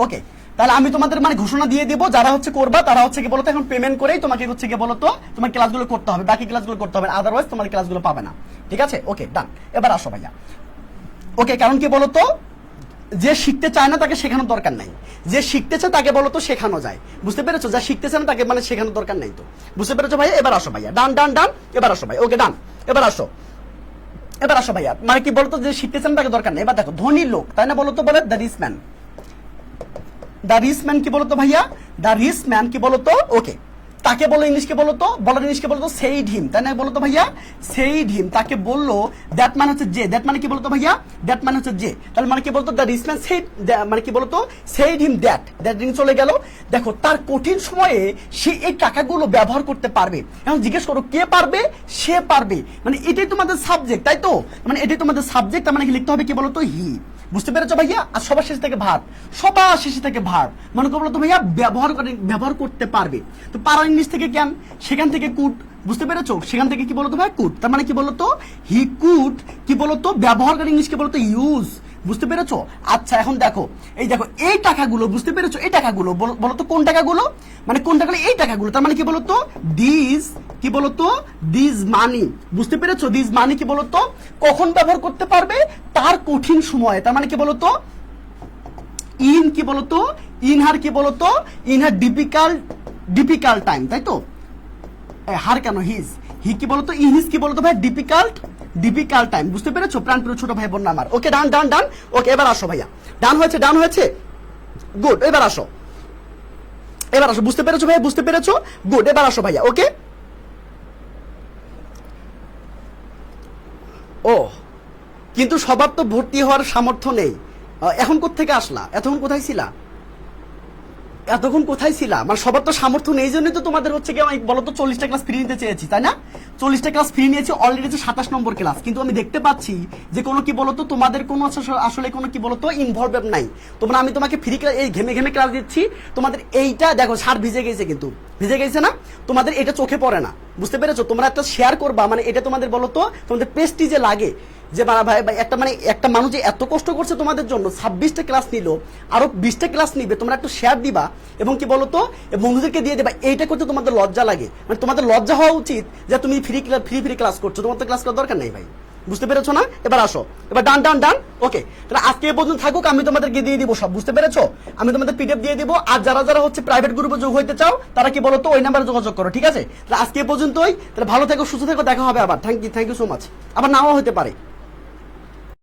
ওকে তাহলে আমি তোমাদের মানে ঘোষণা দিয়ে দিব, যারা হচ্ছে করবা তারা হচ্ছে কি বলতো এখন পেমেন্ট করেই তোমাকে হচ্ছে কি বলতো তোমার ক্লাসগুলো করতে হবে, বাকি ক্লাসগুলো করতে হবে, আদারওয়াইজ তোমার ক্লাসগুলো পাবে না, ঠিক আছে? ওকে ডান, এবার আসো ভাইয়া। ওকে, কারণ কি বলতো যে শিখতে চায় না তাকে শেখানোর দরকার নাই, যে শিখতেছে তাকে বলতো শেখানো যায়, বুঝতে পেরেছো? যা শিখতেছে না তাকে মানে শেখানোর দরকার নাই তো, বুঝতে পেরেছো ভাইয়া? এবার আসো ভাইয়া, ডান, এবার আসো ভাই, ওকে ডান, এবার আসো ভাইয়া, মানে কি বলতো যে শিখতেছে না তাকে দরকার নেই। এবার দেখো ধনী লোক তাই না বলতো বলে দ্য রিচ ম্যান কি বলতো ভাইয়া? দ্য রিচ ম্যান কি বলতো? ওকে তাকে বলো ইংলিশকে বলতো সেইড হিম তাই না বলতো ভাইয়া? সেইড হিম তাকে বললো দ্যাট মানে হচ্ছে যে, দ্যাট মানে কি বলতো ভাইয়া? দ্যাট মানে হচ্ছে যে, তাহলে মানে কি বলতো দ্য রিচ ম্যান সেইড মানে কি বলতো সেইড হিম দ্যাট রিং চলে গেল। দেখো তার কঠিন সময়ে সে এই টাকাগুলো ব্যবহার করতে পারবে। এখন জিজ্ঞেস করো কে পারবে? সে পারবে, মানে এটাই তোমাদের সাবজেক্ট, তাই তো? মানে এটাই তোমাদের সাবজেক্ট, তার মানে কি লিখতে হবে কি বলতো হি, বুঝতে পেরেছো ভাইয়া? আর সবার শেষে থেকে ভার্ব মনে করো তো ভাইয়া ব্যবহার করতে পারবে। তো পারা ইংলিশ থেকে ক্যান, সেখান থেকে কুড, বুঝতে পেরেছো? সেখান থেকে কি বলতো ভাই কুড, তার মানে কি বলতো হি কুড কি বলতো ব্যবহার করে ইংলিশ কি বলতো ইউজ, বুঝতে পেরেছো? আচ্ছা এখন দেখো এই টাকাগুলো, বুঝতে পেরেছো? এই টাকাগুলো বলতো কোন টাকাগুলো, মানে কোন টাকাগুলো? এই টাকাগুলো, তার মানে কি বলতো দিস মানি, বুঝতে পেরেছো? দিস মানি কি বলতো কখন ব্যবহার করতে পারবে? তার কঠিন সময়ে, তার মানে কি বলতো ইন কি বলতো ইন হার কি বলতো ইন হার ডিফিকাল্ট টাইম, তাই তো? হার কেন হি কি বলতো ইন হিজ কি বলতো ভাই ডিফিকাল্ট টাইম, বুঝতে পেরেছো? প্রাণপ্রিয় ছোট ভাই বোন আমার, ওকে ডান। ওকে এবার আসো ভাইয়া, ডান হয়েছে গুড, এবার আসো, বুঝতে পেরেছো ভাইয়া? বুঝতে পেরেছো? গুড, এবার আসো ভাইয়া, ওকে। ও কিন্তু সবার তো ভর্তি হওয়ার সামর্থ্য নেই, এখন কোত্থেকে আসলা? এতক্ষণ কোথায় ছিলা? মানে সবার তো সামর্থ্য নেই, জন্যই তো তোমাদের হচ্ছে কি বলতো 40টা ক্লাস ফ্রি নিতে চেয়েছি, তাই না? 40টা ক্লাস ফ্রি নিয়েছি, অলরেডি 27 নম্বর ক্লাস, কিন্তু আমি দেখতে পাচ্ছি যে কোনো কি বলতো তোমাদের কোনো আসলে কোনো কি বলতো ইনভলভমেন্ট নাই। তোমরা আমি তোমাকে ফ্রি ক্লাস এই ঘেমে ক্লাস দিচ্ছি, তোমাদের এইটা দেখো শার্ট ভিজে গেছে না? তোমাদের এটা চোখে পড়ে না, বুঝতে পেরেছো? তোমরা একটা শেয়ার করবা, মানে এটা তোমাদের বলতো তোমাদের প্রেস্টিজে লাগে যে ভাই একটা মানুষ যে এত কষ্ট করছে তোমাদের জন্য, 26টা ক্লাস নিল, আরো 20টা ক্লাস নিবে, তোমরা একটু শেয়ার দিবা এবং কি বলতো বন্ধুদেরকে দিয়ে দেবা। এইটা করতে তোমাদের লজ্জা লাগে, মানে তোমাদের লজ্জা হওয়া উচিত যে তুমি ফ্রি ক্লাস করছো, তোমার তো ক্লাস করার দরকার নেই ভাই, বুঝতে পেরেছো না? এবার আসো, এবার ডান। ওকে তাহলে আজকে এই পর্যন্ত থাকুক, আমি তোমাদেরকে দিয়ে দিব সব, বুঝতে পেরেছো? আমি তোমাদের পিডিএফ দিয়ে দিব, আর যারা হচ্ছে প্রাইভেট গ্রুপে যোগ হইতে চাও তারা কি বলতো ওই নাম্বারে যোগাযোগ করো, ঠিক আছে? তাহলে আজকে এই পর্যন্তই, তাহলে ভালো থেকো, সুস্থ থেকো, দেখা হবে আবার। থ্যাংক ইউ সো মাচ, আবার নাও হতে পারে।